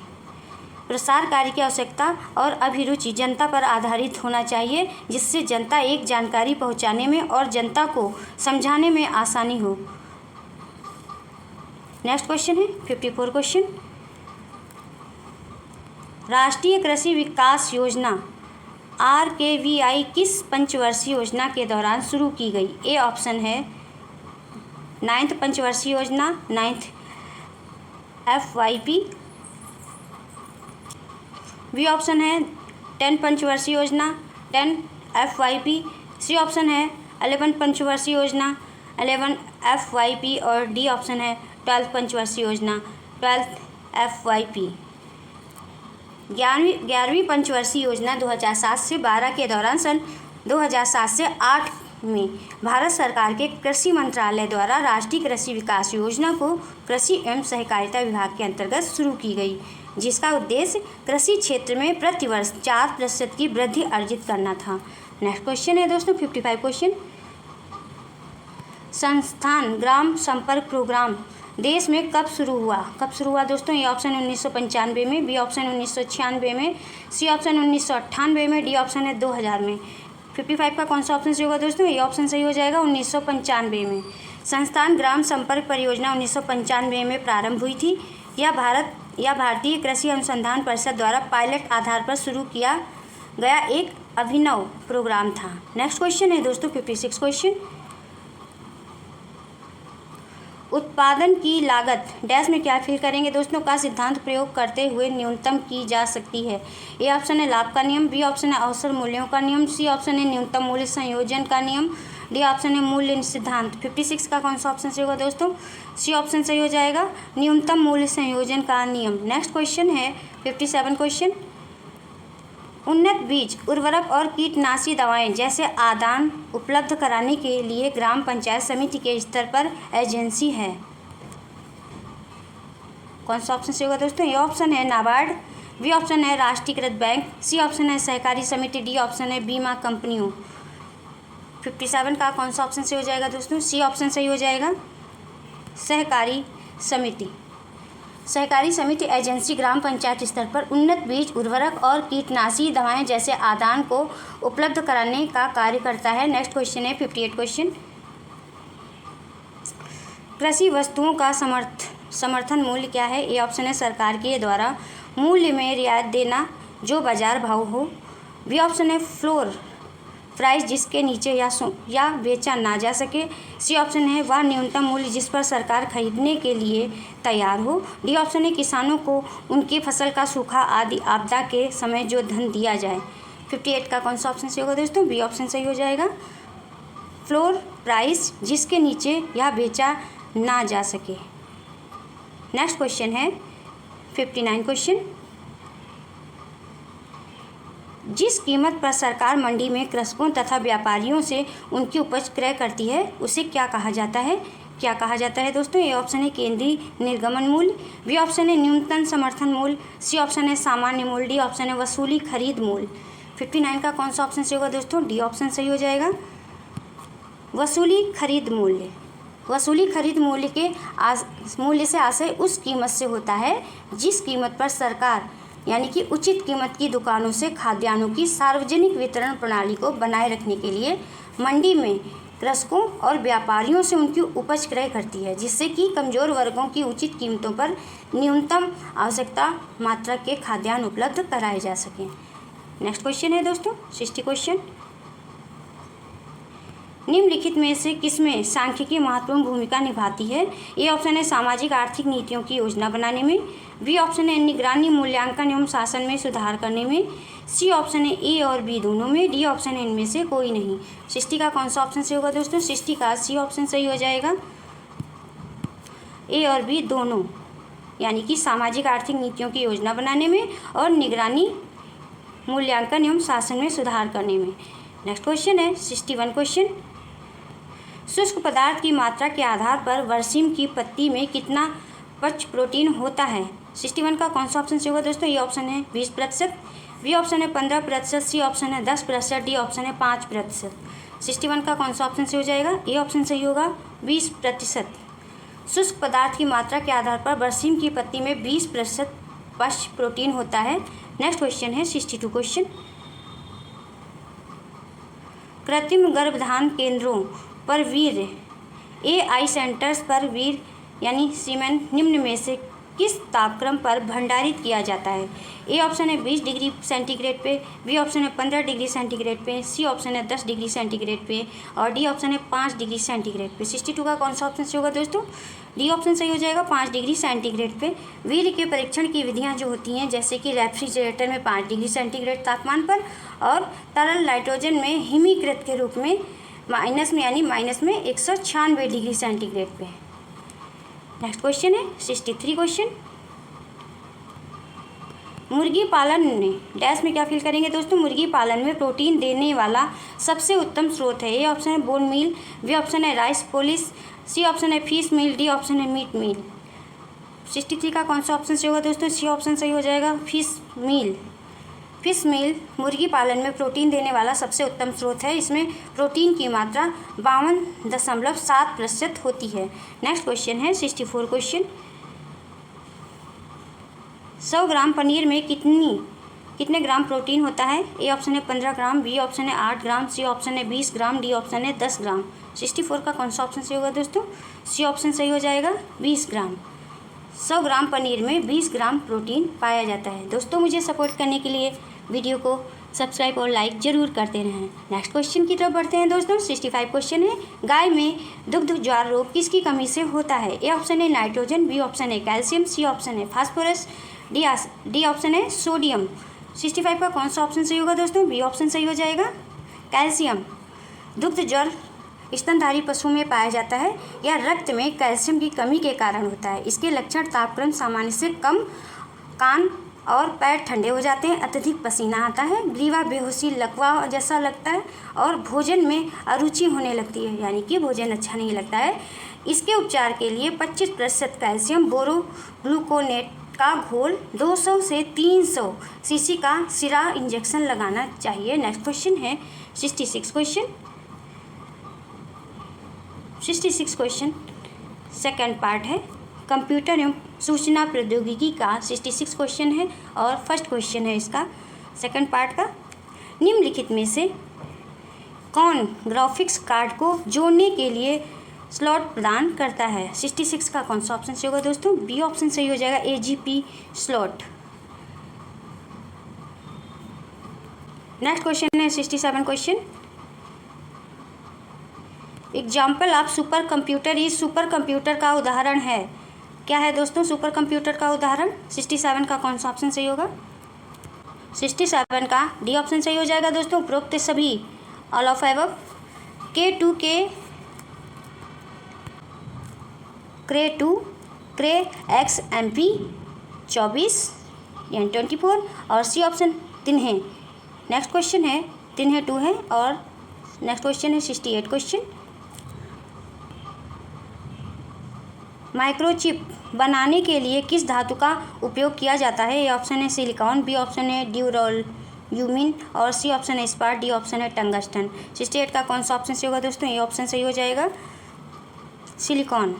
प्रसार कार्य की आवश्यकता और अभिरुचि जनता पर आधारित होना चाहिए, जिससे जनता एक जानकारी पहुंचाने में और जनता को समझाने में आसानी हो। नेक्स्ट क्वेश्चन है 54 क्वेश्चन। राष्ट्रीय कृषि विकास योजना RKVI किस पंचवर्षीय योजना के दौरान शुरू की गई? ए ऑप्शन है 9th पंचवर्षीय योजना, 9th FYP, बी ऑप्शन है 10 पंचवर्षीय योजना, 10 FYP, सी ऑप्शन है 11 पंचवर्षीय योजना, 11 FYP और डी ऑप्शन है 12 पंचवर्षीय योजना, 12 FYP। 11वीं पंचवर्षीय योजना 2007 से 12 के दौरान सन 2007 से 8 में भारत सरकार के कृषि मंत्रालय द्वारा राष्ट्रीय कृषि विकास योजना को कृषि एवं सहकारिता विभाग के अंतर्गत शुरू की गई, जिसका उद्देश्य कृषि क्षेत्र में प्रतिवर्ष 4% की वृद्धि अर्जित करना था। नेक्स्ट क्वेश्चन है दोस्तों 55 क्वेश्चन। संस्थान ग्राम संपर्क प्रोग्राम देश में कब शुरू हुआ दोस्तों? ए ऑप्शन 1995 में, बी ऑप्शन 1996 में, सी ऑप्शन 1998 में, डी ऑप्शन है 2000 में। 55 का कौन सा ऑप्शन सही होगा दोस्तों? ए ऑप्शन सही हो जाएगा, 1995 में। संस्थान ग्राम संपर्क परियोजना 1995 में प्रारंभ हुई थी। यह भारतीय कृषि अनुसंधान परिषद द्वारा पायलट आधार पर शुरू किया गया एक अभिनव प्रोग्राम था। नेक्स्ट क्वेश्चन है दोस्तों 56 क्वेश्चन। उत्पादन की लागत डैश में क्या फिल करेंगे दोस्तों? का सिद्धांत प्रयोग करते हुए न्यूनतम की जा सकती है। ए ऑप्शन है लाभ का नियम, बी ऑप्शन है अवसर मूल्यों का नियम, सी ऑप्शन है न्यूनतम मूल्य संयोजन का नियम, डी ऑप्शन है मूल्य सिद्धांत। 56 का कौन सा ऑप्शन सही होगा दोस्तों? सी ऑप्शन सही हो जाएगा, न्यूनतम मूल्य संयोजन का नियम। नेक्स्ट क्वेश्चन है 57 क्वेश्चन। उन्नत बीज, उर्वरक और कीटनाशी दवाएं जैसे आदान उपलब्ध कराने के लिए ग्राम पंचायत समिति के स्तर पर एजेंसी है। कौन सा ऑप्शन सही होगा दोस्तों? ए ऑप्शन है नाबार्ड, बी ऑप्शन है राष्ट्रीयकृत बैंक, सी ऑप्शन है सहकारी समिति, डी ऑप्शन है बीमा कंपनियों। 57 का कौन सा ऑप्शन सही हो जाएगा दोस्तों? सी ऑप्शन सही हो जाएगा, सहकारी समिति। सहकारी समिति एजेंसी ग्राम पंचायत स्तर पर उन्नत बीज, उर्वरक और कीटनाशी दवाएं जैसे आदान को उपलब्ध कराने का कार्य करता है। नेक्स्ट क्वेश्चन है 58 क्वेश्चन। कृषि वस्तुओं का समर्थन मूल्य क्या है? ए ऑप्शन है सरकार के द्वारा मूल्य में रियायत देना जो बाजार भाव हो। बी ऑप्शन है फ्लोर प्राइस जिसके नीचे या बेचा ना जा सके। सी ऑप्शन है वह न्यूनतम मूल्य जिस पर सरकार खरीदने के लिए तैयार हो। डी ऑप्शन है किसानों को उनकी फसल का सूखा आदि आपदा के समय जो धन दिया जाए। 58 का कौन सा ऑप्शन सही होगा दोस्तों? बी ऑप्शन सही हो जाएगा। फ्लोर प्राइस जिसके नीचे या बेचा ना जा सके। नेक्स्ट क्वेश्चन है 59 क्वेश्चन। जिस कीमत पर सरकार मंडी में कृषकों तथा व्यापारियों से उनकी उपज क्रय करती है उसे क्या कहा जाता है? क्या कहा जाता है दोस्तों? ए ऑप्शन है केंद्रीय निर्गमन मूल्य। बी ऑप्शन है न्यूनतम समर्थन मूल्य। सी ऑप्शन है सामान्य मूल्य। डी ऑप्शन है वसूली खरीद मूल्य। 59 का कौन सा ऑप्शन सही होगा दोस्तों? डी ऑप्शन सही हो जाएगा। वसूली खरीद मूल्य। वसूली खरीद मूल्य के मूल्य से आशय उस कीमत से होता है जिस कीमत पर सरकार यानी कि उचित कीमत की दुकानों से खाद्यान्नों की सार्वजनिक वितरण प्रणाली को बनाए रखने के लिए मंडी में कृषकों और व्यापारियों से उनकी उपज क्रय करती है, जिससे कि कमज़ोर वर्गों की उचित कीमतों पर न्यूनतम आवश्यकता मात्रा के खाद्यान्न उपलब्ध कराए जा सकें। नेक्स्ट क्वेश्चन है दोस्तों 60 क्वेश्चन। निम्नलिखित में से किसमें सांख्यिकी महत्वपूर्ण भूमिका निभाती है? ए ऑप्शन है सामाजिक आर्थिक नीतियों की योजना बनाने में। बी ऑप्शन है निगरानी मूल्यांकन एवं शासन में सुधार करने में। सी ऑप्शन है ए और बी दोनों में। डी ऑप्शन है इनमें से कोई नहीं। 60 का कौन सा ऑप्शन सही होगा दोस्तों? 60 का सी ऑप्शन सही हो जाएगा। ए और बी दोनों यानी कि सामाजिक आर्थिक नीतियों की योजना बनाने में और निगरानी मूल्यांकन एवं शासन में सुधार करने में। नेक्स्ट क्वेश्चन है 61 क्वेश्चन। शुष्क पदार्थ की मात्रा के आधार पर बरसीम की पत्ती में कितना पक्ष प्रोटीन होता है? 61 का कौन सा ऑप्शन सही होगा दोस्तों? ये ऑप्शन है 20%। बी ऑप्शन है 15%। सी ऑप्शन है 10%। डी ऑप्शन है 5%। 61 का कौन सा ऑप्शन सही हो जाएगा? ए ऑप्शन सही होगा 20%। शुष्क पदार्थ की मात्रा के आधार पर बरसीम की पत्ती में 20% पक्ष प्रोटीन होता है। नेक्स्ट क्वेश्चन है 62 क्वेश्चन। कृत्रिम गर्भधान केंद्रों पर वीर्य AI सेंटर्स पर वीर्य यानी सीमेन निम्न में से किस तापक्रम पर भंडारित किया जाता है? ए ऑप्शन है 20 डिग्री सेंटीग्रेड पे। बी ऑप्शन है 15 डिग्री सेंटीग्रेड पे। सी ऑप्शन है 10 डिग्री सेंटीग्रेड पे और डी ऑप्शन है 5 डिग्री सेंटीग्रेड पे। 62 का कौन सा ऑप्शन सही होगा दोस्तों? डी ऑप्शन सही हो जाएगा 5 डिग्री सेंटीग्रेड पे। वीर्य के परीक्षण की विधियाँ जो होती हैं जैसे कि रेफ्रिजरेटर में 5 डिग्री सेंटीग्रेड तापमान पर और तरल नाइट्रोजन में हिमीकृत के रूप में माइनस में 196 डिग्री सेंटीग्रेड पे। नेक्स्ट क्वेश्चन है 63 क्वेश्चन। मुर्गी पालन में डैश में क्या फिल करेंगे दोस्तों? मुर्गी पालन में प्रोटीन देने वाला सबसे उत्तम स्रोत है। ए ऑप्शन है बोन मील। बी ऑप्शन है राइस पोलिश। सी ऑप्शन है फिश मील। डी ऑप्शन है मीट मील। 63 का कौन सा ऑप्शन सही होगा दोस्तों? सी ऑप्शन सही हो जाएगा फिश मील। फिश मील मुर्गी पालन में प्रोटीन देने वाला सबसे उत्तम स्रोत है। इसमें प्रोटीन की मात्रा 52.7% होती है। नेक्स्ट क्वेश्चन है 64 क्वेश्चन। 100 ग्राम पनीर में कितने ग्राम प्रोटीन होता है? ए ऑप्शन है 15 ग्राम। बी ऑप्शन है 8 ग्राम। सी ऑप्शन है 20 ग्राम। डी ऑप्शन है 10 ग्राम। 64 का कौन सा ऑप्शन सही होगा दोस्तों? सी ऑप्शन सही हो जाएगा 20 ग्राम। 100 ग्राम पनीर में 20 ग्राम प्रोटीन पाया जाता है। दोस्तों मुझे सपोर्ट करने के लिए वीडियो को सब्सक्राइब और लाइक जरूर करते रहें। नेक्स्ट क्वेश्चन की तरफ बढ़ते हैं दोस्तों। 65 क्वेश्चन है गाय में दुग्ध ज्वार रोग किसकी कमी से होता है? ए ऑप्शन है नाइट्रोजन। बी ऑप्शन है कैल्शियम। सी ऑप्शन है फास्फोरस। डी ऑप्शन है सोडियम। 65 का कौन सा ऑप्शन सही होगा दोस्तों? बी ऑप्शन सही हो जाएगा कैल्शियम। दुग्ध ज्वर स्तनधारी पशुओं में पाया जाता है। यह रक्त में कैल्शियम की कमी के कारण होता है। इसके लक्षण तापक्रम सामान्य से कम, कान और पैर ठंडे हो जाते हैं, अत्यधिक पसीना आता है, ग्रीवा बेहोशी लकवा जैसा लगता है और भोजन में अरुचि होने लगती है यानी कि भोजन अच्छा नहीं लगता है। इसके उपचार के लिए 25% कैल्शियम बोरोग्लूकोनेट का घोल 200 से 300 सीसी का सिरा इंजेक्शन लगाना चाहिए। नेक्स्ट क्वेश्चन है 66 क्वेश्चन। 66 क्वेश्चन सेकेंड पार्ट है कंप्यूटर एवं सूचना प्रौद्योगिकी का। 66 क्वेश्चन है और फर्स्ट क्वेश्चन है इसका सेकंड पार्ट का। निम्नलिखित में से कौन ग्राफिक्स कार्ड को जोड़ने के लिए स्लॉट प्रदान करता है। 66 का कौन सा ऑप्शन सही होगा दोस्तों? बी ऑप्शन सही हो जाएगा, AGP स्लॉट। नेक्स्ट क्वेश्चन है 67 question. Example of super computer, इस सुपर कंप्यूटर का उदाहरण है। क्या है दोस्तों सुपर कंप्यूटर का उदाहरण? 67 का कौन सा ऑप्शन सही होगा? 67 का डी ऑप्शन सही हो जाएगा दोस्तों। उपरोक्त सभी all of above cray XMP 24 यानी 24 और सी ऑप्शन तिन्हे। नेक्स्ट क्वेश्चन है तिन्हे 2 है और नेक्स्ट क्वेश्चन है 68 क्वेश्चन। माइक्रोचिप बनाने के लिए किस धातु का उपयोग किया जाता है? ए ऑप्शन है सिलिकॉन, बी ऑप्शन है ड्यूरल-यूमिन और सी ऑप्शन है स्पार्ट, डी ऑप्शन है टंगस्टन। 68 का कौन सा ऑप्शन सही होगा दोस्तों? ए ऑप्शन सही हो जाएगा, सिलिकॉन।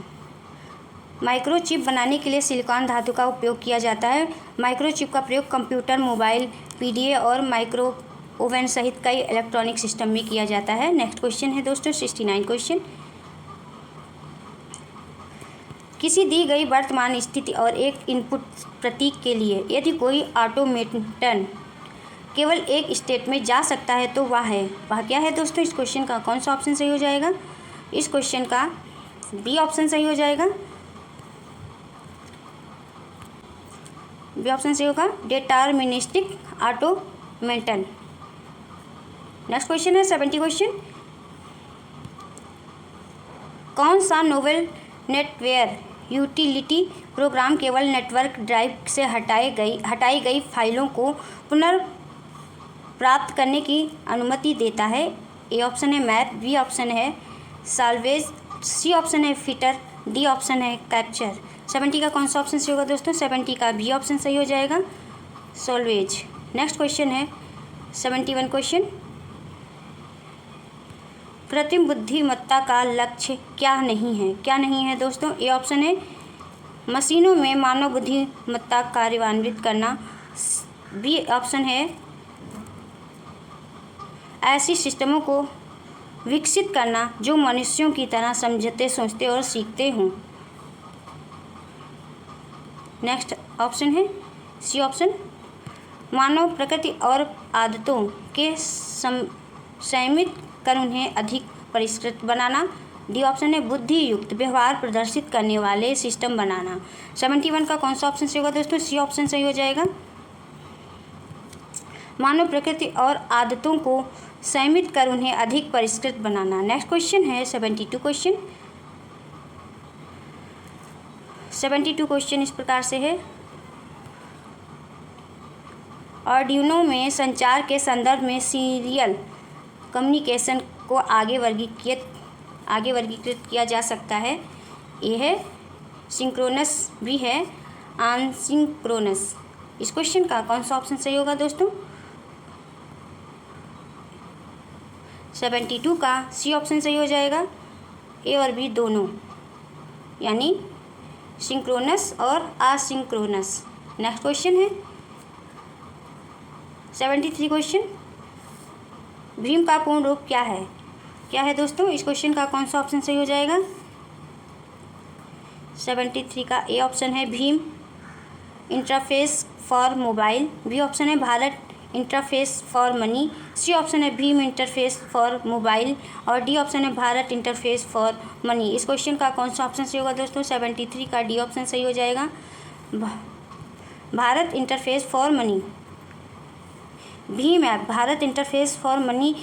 माइक्रोचिप बनाने के लिए सिलिकॉन धातु का उपयोग किया जाता है। माइक्रोचिप का प्रयोग कंप्यूटर, मोबाइल, PDA और माइक्रो ओवन सहित कई इलेक्ट्रॉनिक सिस्टम में किया जाता है। नेक्स्ट क्वेश्चन है दोस्तों 69 क्वेश्चन। किसी दी गई वर्तमान स्थिति और एक इनपुट प्रतीक के लिए यदि कोई ऑटोमेटन केवल एक स्टेट में जा सकता है तो वह क्या है दोस्तों? इस क्वेश्चन का कौन सा ऑप्शन सही हो जाएगा? इस क्वेश्चन का बी ऑप्शन सही हो जाएगा, बी ऑप्शन सही होगा, डिटर्मिनिस्टिक ऑटोमेटन। नेक्स्ट क्वेश्चन है 70 क्वेश्चन। कौन सा नोवेल नेटवेयर यूटिलिटी प्रोग्राम केवल नेटवर्क ड्राइव से हटाई गई फाइलों को पुनर्प्राप्त करने की अनुमति देता है? ए ऑप्शन है मैप, बी ऑप्शन है साल्वेज, सी ऑप्शन है फिटर, डी ऑप्शन है कैप्चर। 70 का कौन सा ऑप्शन सही होगा दोस्तों? 70 का बी ऑप्शन सही हो जाएगा, सॉल्वेज। नेक्स्ट क्वेश्चन है 71 क्वेश्चन। कृत्रिम बुद्धिमत्ता का लक्ष्य क्या नहीं है? क्या नहीं है दोस्तों? ए ऑप्शन है मशीनों में मानव बुद्धिमत्ता कार्यान्वित करना, बी ऑप्शन है ऐसी सिस्टमों को विकसित करना जो मनुष्यों की तरह समझते, सोचते और सीखते हों। नेक्स्ट ऑप्शन है सी ऑप्शन मानव प्रकृति और आदतों के संयमित कर उन्हें अधिक परिष्कृत बनाना, डी ऑप्शन है बुद्धि युक्त व्यवहार प्रदर्शित करने वाले सिस्टम बनाना। 71 का कौन सा ऑप्शन सही होगा दोस्तों? सी ऑप्शन सही हो जाएगा, मानव प्रकृति और आदतों को संयमित कर उन्हें अधिक परिष्कृत बनाना। नेक्स्ट क्वेश्चन है 72 क्वेश्चन। 72 क्वेश्चन इस प्रकार से है। आर्डिनो में संचार के संदर्भ में सीरियल कम्युनिकेशन को आगे वर्गीकृत किया जा सकता है। ए है सिंक्रोनस, बी है अनसिंक्रोनस। इस क्वेश्चन का कौन सा ऑप्शन सही होगा दोस्तों? 72 का सी ऑप्शन सही हो जाएगा, ए और बी दोनों, यानी सिंक्रोनस और असिंक्रोनस। नेक्स्ट क्वेश्चन है 73 क्वेश्चन। भीम का पूर्ण रूप क्या है? क्या है दोस्तों? इस क्वेश्चन का कौन सा ऑप्शन सही हो जाएगा? 73 का ए ऑप्शन है Bhim interface for mobile, B option है Bharat interface for money, C option है भीम इंटरफेस फॉर मोबाइल और डी ऑप्शन है भारत इंटरफेस फॉर मनी। इस क्वेश्चन का कौन सा ऑप्शन सही होगा दोस्तों? 73 का डी ऑप्शन सही हो जाएगा, Bharat interface for money. Bhim app Bharat interface for money,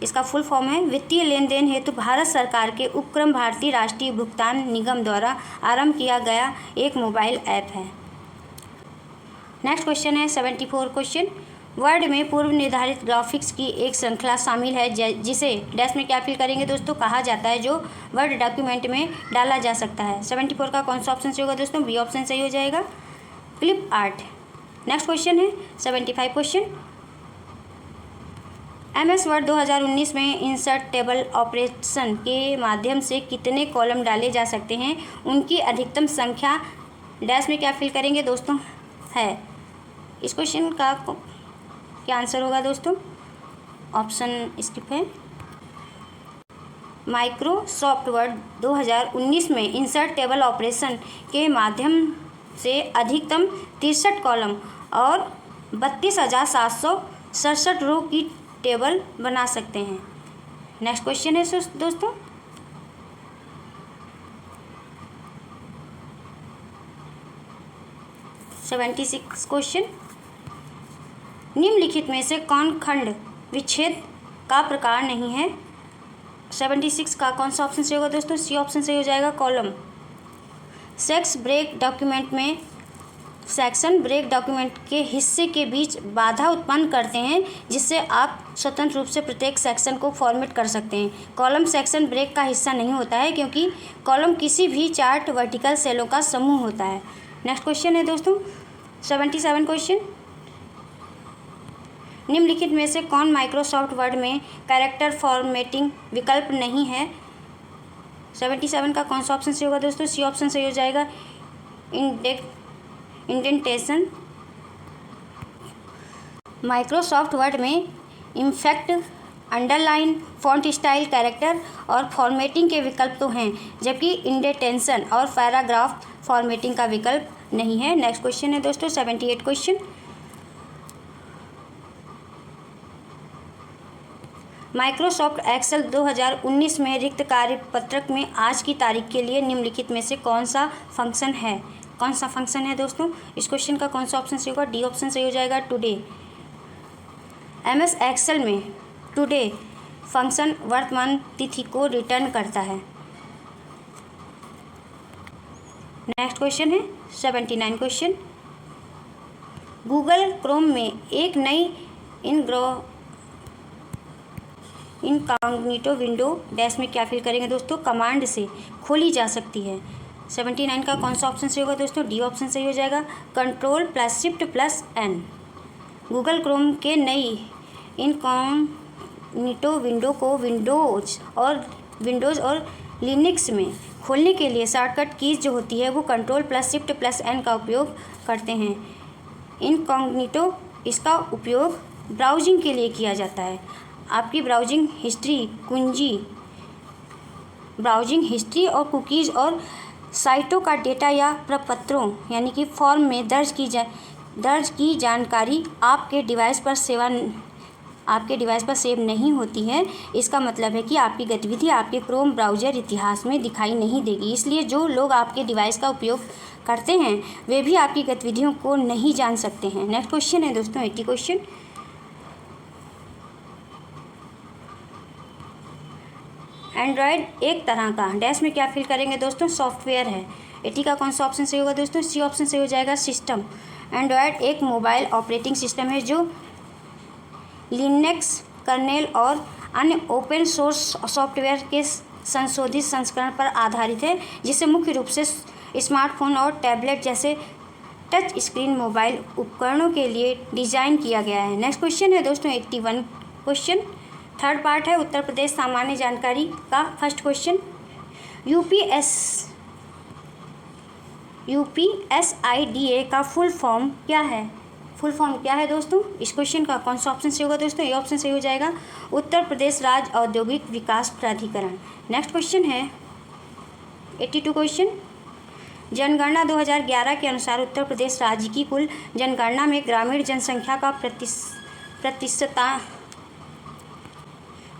इसका फुल फॉर्म है वित्तीय लेन देन हेतु भारत सरकार के उपक्रम भारतीय राष्ट्रीय भुगतान निगम द्वारा आरंभ किया गया एक मोबाइल ऐप है। नेक्स्ट क्वेश्चन है 74 क्वेश्चन। वर्ड में पूर्व निर्धारित ग्राफिक्स की एक श्रृंखला शामिल है जिसे डैश में क्या फिल करेंगे दोस्तों कहा जाता है, जो वर्ड डॉक्यूमेंट में डाला जा सकता है। 74 का कौन सा ऑप्शन सही होगा दोस्तों? बी ऑप्शन सही हो जाएगा, क्लिप आर्ट। नेक्स्ट क्वेश्चन है 75 क्वेश्चन। MS वर्ड 2019 में इंसर्ट टेबल ऑपरेशन के माध्यम से कितने कॉलम डाले जा सकते हैं? उनकी अधिकतम संख्या डैश में क्या फिल करेंगे दोस्तों है। इस क्वेश्चन का क्या आंसर होगा दोस्तों? ऑप्शन स्किप है, माइक्रोसॉफ्ट वर्ड 2019 में इंसर्ट टेबल ऑपरेशन के माध्यम से अधिकतम 63 कॉलम और 32,767 रो की टेबल बना सकते हैं। नेक्स्ट क्वेश्चन है दोस्तों, क्वेश्चन, निम्नलिखित में से कौन खंड विच्छेद का प्रकार नहीं है? 76 का कौन सा ऑप्शन सही होगा दोस्तों? सी ऑप्शन सही हो जाएगा, कॉलम। सेक्शन ब्रेक डॉक्यूमेंट के हिस्से के बीच बाधा उत्पन्न करते हैं, जिससे आप स्वतंत्र रूप से प्रत्येक सेक्शन को फॉर्मेट कर सकते हैं। कॉलम सेक्शन ब्रेक का हिस्सा नहीं होता है, क्योंकि कॉलम किसी भी चार्ट वर्टिकल सेलों का समूह होता है। नेक्स्ट क्वेश्चन है दोस्तों, 77 क्वेश्चन, निम्नलिखित में से कौन माइक्रोसॉफ्ट वर्ड में कैरेक्टर फॉर्मेटिंग विकल्प नहीं है? 77 का कौन सा ऑप्शन सही होगा दोस्तों? सी ऑप्शन सही हो जाएगा, इंडेंटेशन। माइक्रोसॉफ्ट वर्ड में impact, underline, font style, character और फॉर्मेटिंग के विकल्प तो हैं, जबकि इंडेंटेशन और पैराग्राफ फॉर्मेटिंग का विकल्प नहीं है। नेक्स्ट क्वेश्चन है दोस्तों, 78 क्वेश्चन, माइक्रोसॉफ्ट एक्सेल 2019 में रिक्त कार्यपत्रक में आज की तारीख के लिए निम्नलिखित में से कौन सा फंक्शन है? कौन सा फंक्शन है दोस्तों? इस क्वेश्चन का कौन सा ऑप्शन सही होगा? डी ऑप्शन सही हो जाएगा, टुडे। एमएस एक्सेल में टुडे फंक्शन वर्तमान तिथि को रिटर्न करता है। नेक्स्ट क्वेश्चन है 79 क्वेश्चन, गूगल क्रोम में एक नई इनकॉग्निटो विंडो डैश में क्या फिल करेंगे दोस्तों? कमांड से खोली जा सकती है। 79 का कौन सा ऑप्शन सही होगा दोस्तों? डी ऑप्शन सही हो जाएगा, Ctrl+Shift+N। गूगल क्रोम के नई इनकॉग्निटो विंडो को विंडोज़ और लिनक्स में खोलने के लिए शॉर्टकट कीज़ जो होती है वो Ctrl+Shift+N का उपयोग करते हैं। इनकॉग्निटो इसका उपयोग ब्राउजिंग के लिए किया जाता है। आपकी ब्राउजिंग हिस्ट्री और कुकीज़ और साइटों का डेटा या प्रपत्रों यानी कि फॉर्म में दर्ज की जानकारी आपके डिवाइस पर सेव नहीं होती है। इसका मतलब है कि आपकी गतिविधि आपके क्रोम ब्राउज़र इतिहास में दिखाई नहीं देगी। इसलिए जो लोग आपके डिवाइस का उपयोग करते हैं वे भी आपकी गतिविधियों को नहीं जान सकते हैं। नेक्स्ट क्वेश्चन है दोस्तों, 80 क्वेश्चन, एंड्रॉयड एक तरह का डैश में क्या फिल करेंगे दोस्तों? सॉफ्टवेयर है। 80 का कौन सा ऑप्शन सही होगा दोस्तों? सी ऑप्शन सही हो जाएगा, सिस्टम। एंड्रॉयड एक मोबाइल ऑपरेटिंग सिस्टम है जो लिनक्स कर्नेल और अन्य ओपन सोर्स सॉफ्टवेयर के संशोधित संस्करण पर आधारित है, जिसे मुख्य रूप से स्मार्टफोन और टैबलेट जैसे टच स्क्रीन मोबाइल उपकरणों के लिए डिज़ाइन किया गया है। नेक्स्ट क्वेश्चन है दोस्तों, 81 क्वेश्चन, थर्ड पार्ट है उत्तर प्रदेश सामान्य जानकारी का। फर्स्ट क्वेश्चन, यूपीएसआईडीए का फुल फॉर्म क्या है? फुल फॉर्म क्या है दोस्तों? इस क्वेश्चन का कौन सा ऑप्शन सही होगा दोस्तों? ये ऑप्शन सही हो जाएगा, उत्तर प्रदेश राज्य औद्योगिक विकास प्राधिकरण। नेक्स्ट क्वेश्चन है 82 क्वेश्चन, जनगणना 2011 के अनुसार उत्तर प्रदेश राज्य की कुल जनगणना में ग्रामीण जनसंख्या का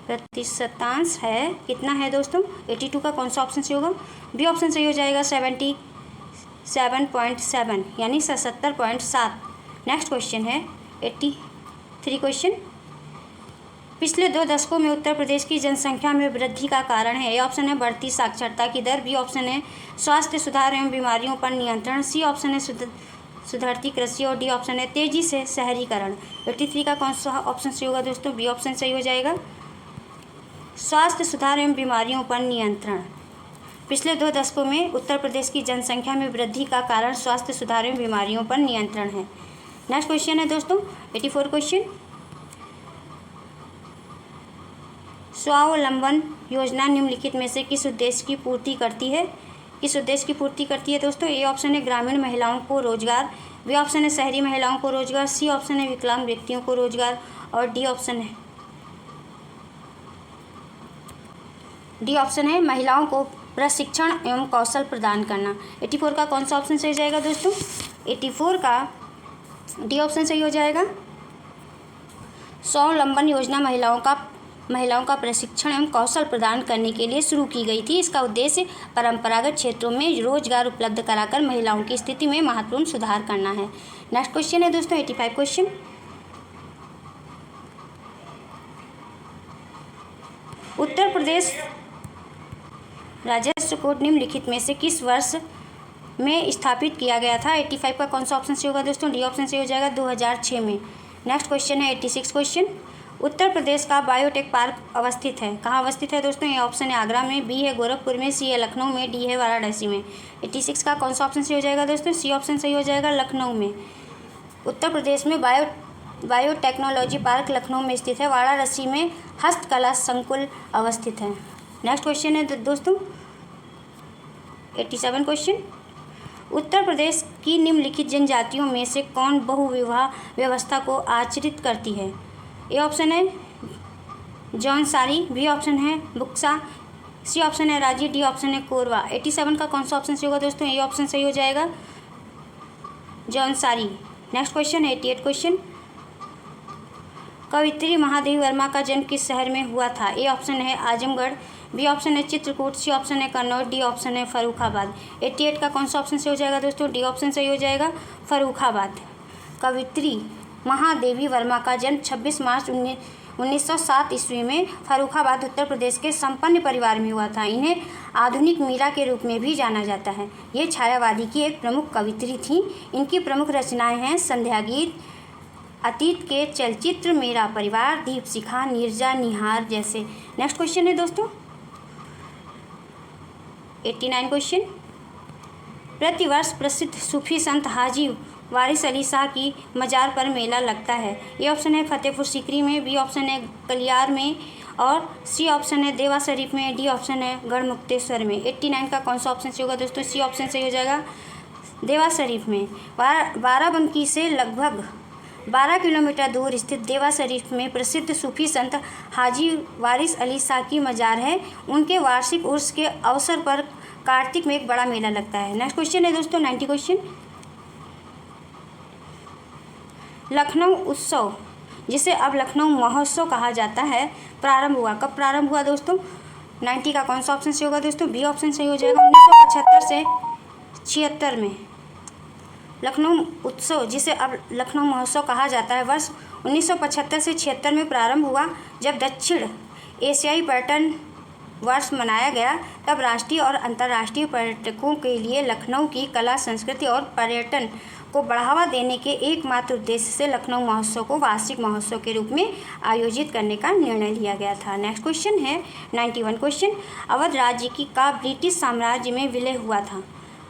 प्रतिशतांश है कितना है दोस्तों? 82 का कौन सा ऑप्शन सही होगा? बी ऑप्शन सही हो जाएगा, 77.7 यानी 77.7। नेक्स्ट क्वेश्चन है 83 क्वेश्चन, पिछले 2 दशकों में उत्तर प्रदेश की जनसंख्या में वृद्धि का कारण है। ए ऑप्शन है बढ़ती साक्षरता की दर, बी ऑप्शन है स्वास्थ्य सुधार एवं बीमारियों पर नियंत्रण, सी ऑप्शन है सुधरती कृषि और डी ऑप्शन है तेजी से शहरीकरण। 83 का कौन सा ऑप्शन सही होगा दोस्तों? बी ऑप्शन सही हो जाएगा, स्वास्थ्य सुधार एवं बीमारियों पर नियंत्रण। पिछले 2 दशकों में उत्तर प्रदेश की जनसंख्या में वृद्धि का कारण स्वास्थ्य सुधार एवं बीमारियों पर नियंत्रण है। नेक्स्ट क्वेश्चन है दोस्तों 84 क्वेश्चन, स्वावलंबन योजना निम्नलिखित में से किस उद्देश्य की पूर्ति करती है? किस उद्देश्य की पूर्ति करती है दोस्तों? ए ऑप्शन है ग्रामीण महिलाओं को रोजगार, बी ऑप्शन है शहरी महिलाओं को रोजगार, सी ऑप्शन है विकलांग व्यक्तियों को रोजगार और डी ऑप्शन है डी ऑप्शन है महिलाओं को प्रशिक्षण एवं कौशल प्रदान करना। 84 का कौन सा ऑप्शन सही हो जाएगा दोस्तों? 84 का डी ऑप्शन सही हो जाएगा। स्वावलंबन योजना महिलाओं का प्रशिक्षण एवं कौशल प्रदान करने के लिए शुरू की गई थी। इसका उद्देश्य परंपरागत क्षेत्रों में रोजगार उपलब्ध कराकर महिलाओं की स्थिति में महत्वपूर्ण सुधार करना है। नेक्स्ट क्वेश्चन है दोस्तों 85 क्वेश्चन। उत्तर प्रदेश राजस्व कोड निम्नलिखित में से किस वर्ष में स्थापित किया गया था? 85 का कौन सा ऑप्शन से होगा दोस्तों? डी ऑप्शन से हो जाएगा 2006 में। नेक्स्ट क्वेश्चन है 86 क्वेश्चन। उत्तर प्रदेश का बायोटेक पार्क अवस्थित है, कहाँ अवस्थित है दोस्तों? ए ऑप्शन है आगरा में, बी है गोरखपुर में, सी है लखनऊ में, डी है वाराणसी में। 86 का कौन सा ऑप्शन सही हो जाएगा दोस्तों? सी ऑप्शन सही हो जाएगा, लखनऊ में। उत्तर प्रदेश में बायोटेक्नोलॉजी पार्क लखनऊ में स्थित है। वाराणसी में हस्तकला संकुल अवस्थित है। नेक्स्ट क्वेश्चन है दोस्तों 87 क्वेश्चन। उत्तर प्रदेश की निम्नलिखित जनजातियों में से कौन बहुविवाह व्यवस्था को आचरित करती है? ए ऑप्शन है जौनसारी, बी ऑप्शन है बुक्सा, सी ऑप्शन है राजी, डी ऑप्शन है कोरवा। 87 का कौन सा ऑप्शन सही होगा दोस्तों? ए ऑप्शन सही हो जाएगा, जौनसारी। नेक्स्ट क्वेश्चन है 88 क्वेश्चन। कवित्री महादेवी वर्मा का जन्म किस शहर में हुआ था? ए ऑप्शन है आजमगढ़, बी ऑप्शन है चित्रकूट, सी ऑप्शन है कन्नौज, डी ऑप्शन है फर्रुखाबाद। 88 का कौन सा ऑप्शन सही हो जाएगा दोस्तों? डी ऑप्शन सही हो जाएगा, फर्रुखाबाद। कवित्री महादेवी वर्मा का जन्म 26 मार्च 1907 ईस्वी में फर्रुखाबाद उत्तर प्रदेश के संपन्न परिवार में हुआ था। इन्हें आधुनिक मीरा के रूप में भी जाना जाता है। ये छायावादी की एक प्रमुख कवित्री थी। इनकी प्रमुख रचनाएं हैं संध्या गीत, अतीत के चलचित्र, मेरा परिवार, दीपशिखा, नीरजा निहार जैसे। नेक्स्ट क्वेश्चन है दोस्तों 89 क्वेश्चन। प्रतिवर्ष प्रसिद्ध सूफी संत हाजी वारिस अली शाह की मज़ार पर मेला लगता है। ए ऑप्शन है फतेहपुर सीकरी में, बी ऑप्शन है कलियार में और सी ऑप्शन है देवा शरीफ में, डी ऑप्शन है गढ़मुक्तेश्वर में। 89 का कौन सा ऑप्शन सही होगा दोस्तों? सी ऑप्शन सही हो जाएगा, देवा शरीफ में। बाराबंकी से लगभग 12 किलोमीटर दूर स्थित देवा शरीफ में प्रसिद्ध सूफी संत हाजी वारिस अली शाह की मज़ार है। उनके वार्षिक उर्स के अवसर पर कार्तिक में एक बड़ा मेला लगता है। नेक्स्ट क्वेश्चन है दोस्तों 90 क्वेश्चन। लखनऊ उत्सव, जिसे अब लखनऊ महोत्सव कहा जाता है, प्रारंभ हुआ कब? प्रारंभ हुआ दोस्तों 90 का कौन सा ऑप्शन सही होगा दोस्तों? बी ऑप्शन सही हो जाएगा, 1975 से 76 में। लखनऊ उत्सव, जिसे अब लखनऊ महोत्सव कहा जाता है, वर्ष 1975 से 76 में प्रारंभ हुआ। जब दक्षिण एशियाई पर्यटन वर्ष मनाया गया, तब राष्ट्रीय और अंतर्राष्ट्रीय पर्यटकों के लिए लखनऊ की कला, संस्कृति और पर्यटन को बढ़ावा देने के एकमात्र उद्देश्य से लखनऊ महोत्सव को वार्षिक महोत्सव के रूप में आयोजित करने का निर्णय लिया गया था। नेक्स्ट क्वेश्चन है 91 क्वेश्चन। अवध राज्य का ब्रिटिश साम्राज्य में विलय हुआ था।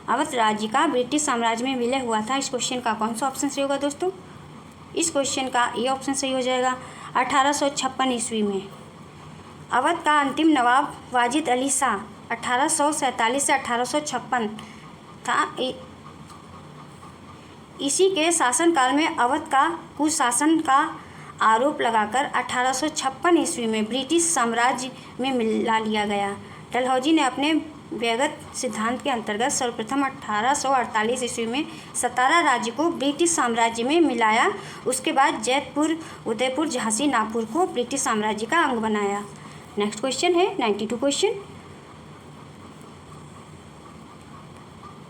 अवध राज्य का ब्रिटिश साम्राज्य में विलय हुआ था। इस क्वेश्चन का कौन सा ऑप्शन सही होगा दोस्तों? इस क्वेश्चन का ए ऑप्शन सही हो जाएगा, 1856 ईस्वी में। अवध का अंतिम नवाब वाजिद अली शाह 1847 से 1856 था। इसी के शासनकाल में अवध का कुशासन का आरोप लगाकर 1856 ईस्वी में ब्रिटिश साम्राज्य में मिला लिया गया। डलहौजी ने अपने व्यगत सिद्धांत के अंतर्गत सर्वप्रथम 1848 ईस्वी में सतारा राज्य को ब्रिटिश साम्राज्य में मिलाया। उसके बाद जैतपुर, उदयपुर, झांसी, नागपुर को ब्रिटिश साम्राज्य का अंग बनाया। नेक्स्ट क्वेश्चन है 92 क्वेश्चन।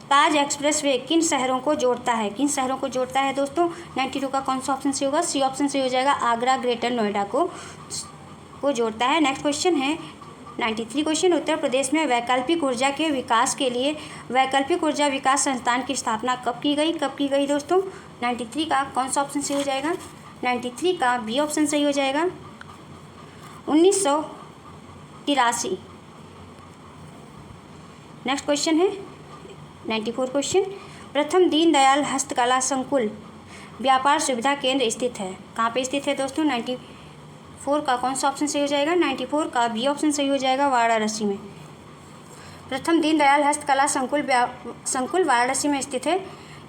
ताज एक्सप्रेसवे किन शहरों को जोड़ता है? किन शहरों को जोड़ता है दोस्तों? 92 का कौन सा ऑप्शन सही होगा? सी ऑप्शन सही हो जाएगा, आगरा, ग्रेटर नोएडा को जोड़ता है। नेक्स्ट क्वेश्चन है 93 क्वेश्चन। उत्तर प्रदेश में वैकल्पिक ऊर्जा के विकास के लिए वैकल्पिक ऊर्जा विकास संस्थान की स्थापना कब की गई? कब की गई दोस्तों? 93 का कौन सा ऑप्शन सही हो जाएगा? 93 का बी ऑप्शन सही हो जाएगा, 1983। नेक्स्ट क्वेश्चन है 94 क्वेश्चन। प्रथम दीनदयाल हस्तकला संकुल व्यापार सुविधा केंद्र स्थित है, कहाँ पे स्थित है दोस्तों? 94 का कौन सा ऑप्शन सही हो जाएगा? 94 का बी ऑप्शन सही हो जाएगा, वाराणसी में। प्रथम दीनदयाल हस्तकला संकुल वाराणसी में स्थित है।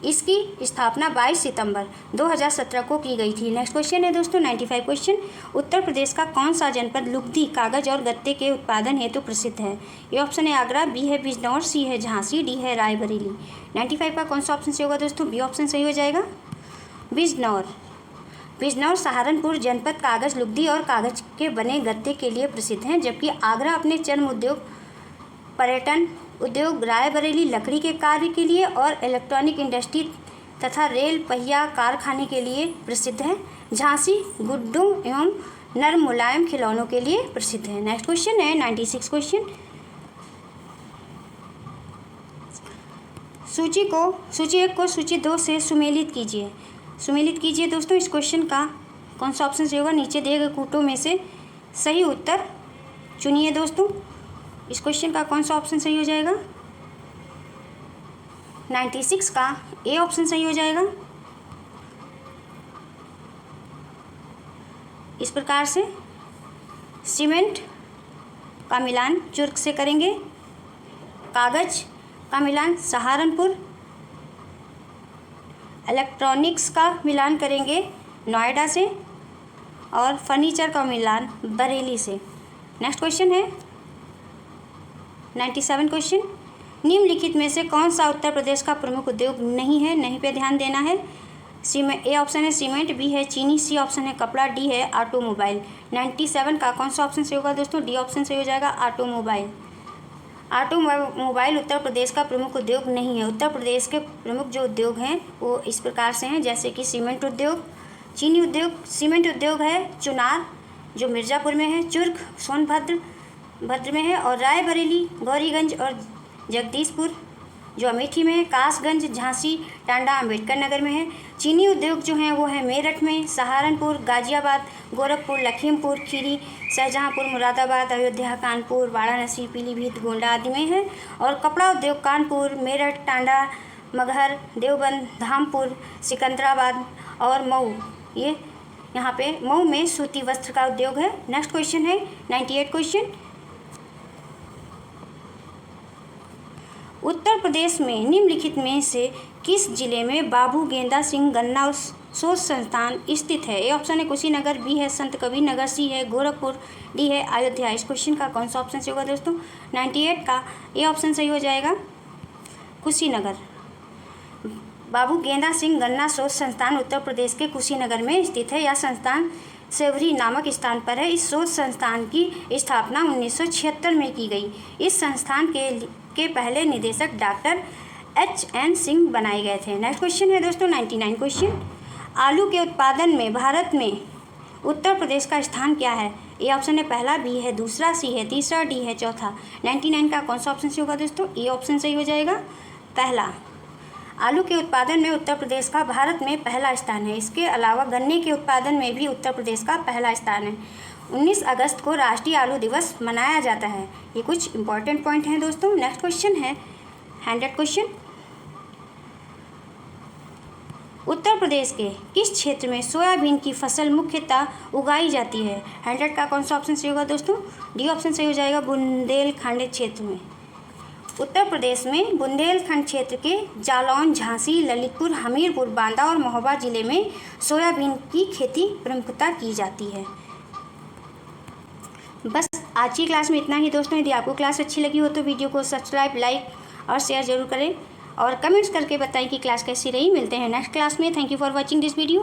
इसकी स्थापना 22 सितंबर 2017 को की गई थी। नेक्स्ट क्वेश्चन है दोस्तों 95 क्वेश्चन। उत्तर प्रदेश का कौन सा जनपद लुगदी, कागज और गत्ते के उत्पादन हेतु प्रसिद्ध है? ये ऑप्शन है आगरा, बी है बिजनौर, सी है झांसी, डी है रायबरेली। 95 का कौन सा ऑप्शन सही होगा दोस्तों? बी ऑप्शन सही हो जाएगा, बिजनौर। बिजनौर सहारनपुर जनपद कागज, लुगदी और कागज के बने गत्ते के लिए प्रसिद्ध हैं, जबकि आगरा अपने चर्म उद्योग, पर्यटन उद्योग, रायबरेली लकड़ी के कार्य के लिए और इलेक्ट्रॉनिक इंडस्ट्री तथा रेल पहिया कारखाने के लिए प्रसिद्ध है। झांसी गुड्डों एवं नरम मुलायम खिलौनों के लिए प्रसिद्ध है। नेक्स्ट क्वेश्चन है 96 क्वेश्चन। सूची 1 को सूची 2 से सुमेलित कीजिए दोस्तों। इस क्वेश्चन का कौन सा ऑप्शन सही होगा? नीचे दिए गए कूटों में से सही उत्तर चुनिए दोस्तों। इस क्वेश्चन का कौन सा ऑप्शन सही हो जाएगा? 96 का ए ऑप्शन सही हो जाएगा। इस प्रकार से सीमेंट का मिलान चुर्क से करेंगे, कागज का मिलान सहारनपुर, इलेक्ट्रॉनिक्स का मिलान करेंगे नोएडा से और फर्नीचर का मिलान बरेली से। नेक्स्ट क्वेश्चन है 97 क्वेश्चन। निम्नलिखित में से कौन सा उत्तर प्रदेश का प्रमुख उद्योग नहीं है? नहीं पे ध्यान देना है। ए ऑप्शन है सीमेंट, बी है चीनी, सी ऑप्शन है कपड़ा, डी है ऑटोमोबाइल। 97 का कौन सा ऑप्शन सही होगा दोस्तों? डी ऑप्शन सही हो जाएगा, ऑटोमोबाइल। ऑटोमोबाइल उत्तर प्रदेश का प्रमुख उद्योग नहीं है। उत्तर प्रदेश के प्रमुख जो उद्योग हैं वो इस प्रकार से हैं, जैसे कि सीमेंट उद्योग, चीनी उद्योग, सीमेंट उद्योग है चुनार जो मिर्ज़ापुर में है, चुर्क सोनभद्र में है, और रायबरेली, गौरीगंज और जगदीशपुर जो अमेठी में है, कासगंज, झांसी, टांडा, अम्बेडकर नगर में है। चीनी उद्योग जो हैं वो है मेरठ में, सहारनपुर, गाजियाबाद, गोरखपुर, लखीमपुर खीरी, शाहजहाँपुर, मुरादाबाद, अयोध्या, कानपुर, वाराणसी, पीलीभीत, गोंडा आदि में है। और कपड़ा उद्योग कानपुर, मेरठ, टांडा, मगहर, देवबंद, धामपुर, सिकंदराबाद और मऊ, ये यहाँ पे मऊ में सूती वस्त्र का उद्योग है। नेक्स्ट क्वेश्चन है 98 क्वेश्चन। उत्तर प्रदेश में निम्नलिखित में से किस जिले में बाबू गेंदा सिंह गन्ना शोध संस्थान स्थित है? ए ऑप्शन है कुशीनगर, बी है संत कबीर नगर, सी है गोरखपुर, डी है अयोध्या। इस क्वेश्चन का कौन सा ऑप्शन सही होगा दोस्तों? 98 का ए ऑप्शन सही हो जाएगा, कुशीनगर। बाबू गेंदा सिंह गन्ना शोध संस्थान उत्तर प्रदेश के कुशीनगर में स्थित है। यह संस्थान सेवरी नामक स्थान पर है। इस शोध संस्थान की स्थापना 1976 में की गई। इस संस्थान के पहले निदेशक डॉक्टर HN सिंह बनाए गए थे। नेक्स्ट क्वेश्चन है दोस्तों 99 क्वेश्चन। आलू के उत्पादन में भारत में उत्तर प्रदेश का स्थान क्या है? ए ऑप्शन है पहला, बी है दूसरा, सी है तीसरा, डी है चौथा। 99 का कौन सा ऑप्शन सही होगा दोस्तों? ए ऑप्शन सही हो जाएगा, पहला। आलू के उत्पादन में उत्तर प्रदेश का भारत में पहला स्थान है। इसके अलावा गन्ने के उत्पादन में भी उत्तर प्रदेश का पहला स्थान है। 19 अगस्त को राष्ट्रीय आलू दिवस मनाया जाता है। ये कुछ इंपॉर्टेंट पॉइंट हैं दोस्तों। नेक्स्ट क्वेश्चन है 100 क्वेश्चन। उत्तर प्रदेश के किस क्षेत्र में सोयाबीन की फसल मुख्यतः उगाई जाती है? 100 का कौन सा ऑप्शन सही होगा दोस्तों? डी ऑप्शन सही हो जाएगा, बुंदेलखंड क्षेत्र में। उत्तर प्रदेश में बुंदेलखंड क्षेत्र के जालौन, झांसी, ललितपुर, हमीरपुर, बांदा और महोबा जिले में सोयाबीन की खेती प्रमुखता की जाती है। बस आज की क्लास में इतना ही दोस्तों। यदि आपको क्लास अच्छी लगी हो तो वीडियो को सब्सक्राइब, लाइक और शेयर जरूर करें और कमेंट्स करके बताएं कि क्लास कैसी रही। मिलते हैं नेक्स्ट क्लास में। Thank you for watching this video.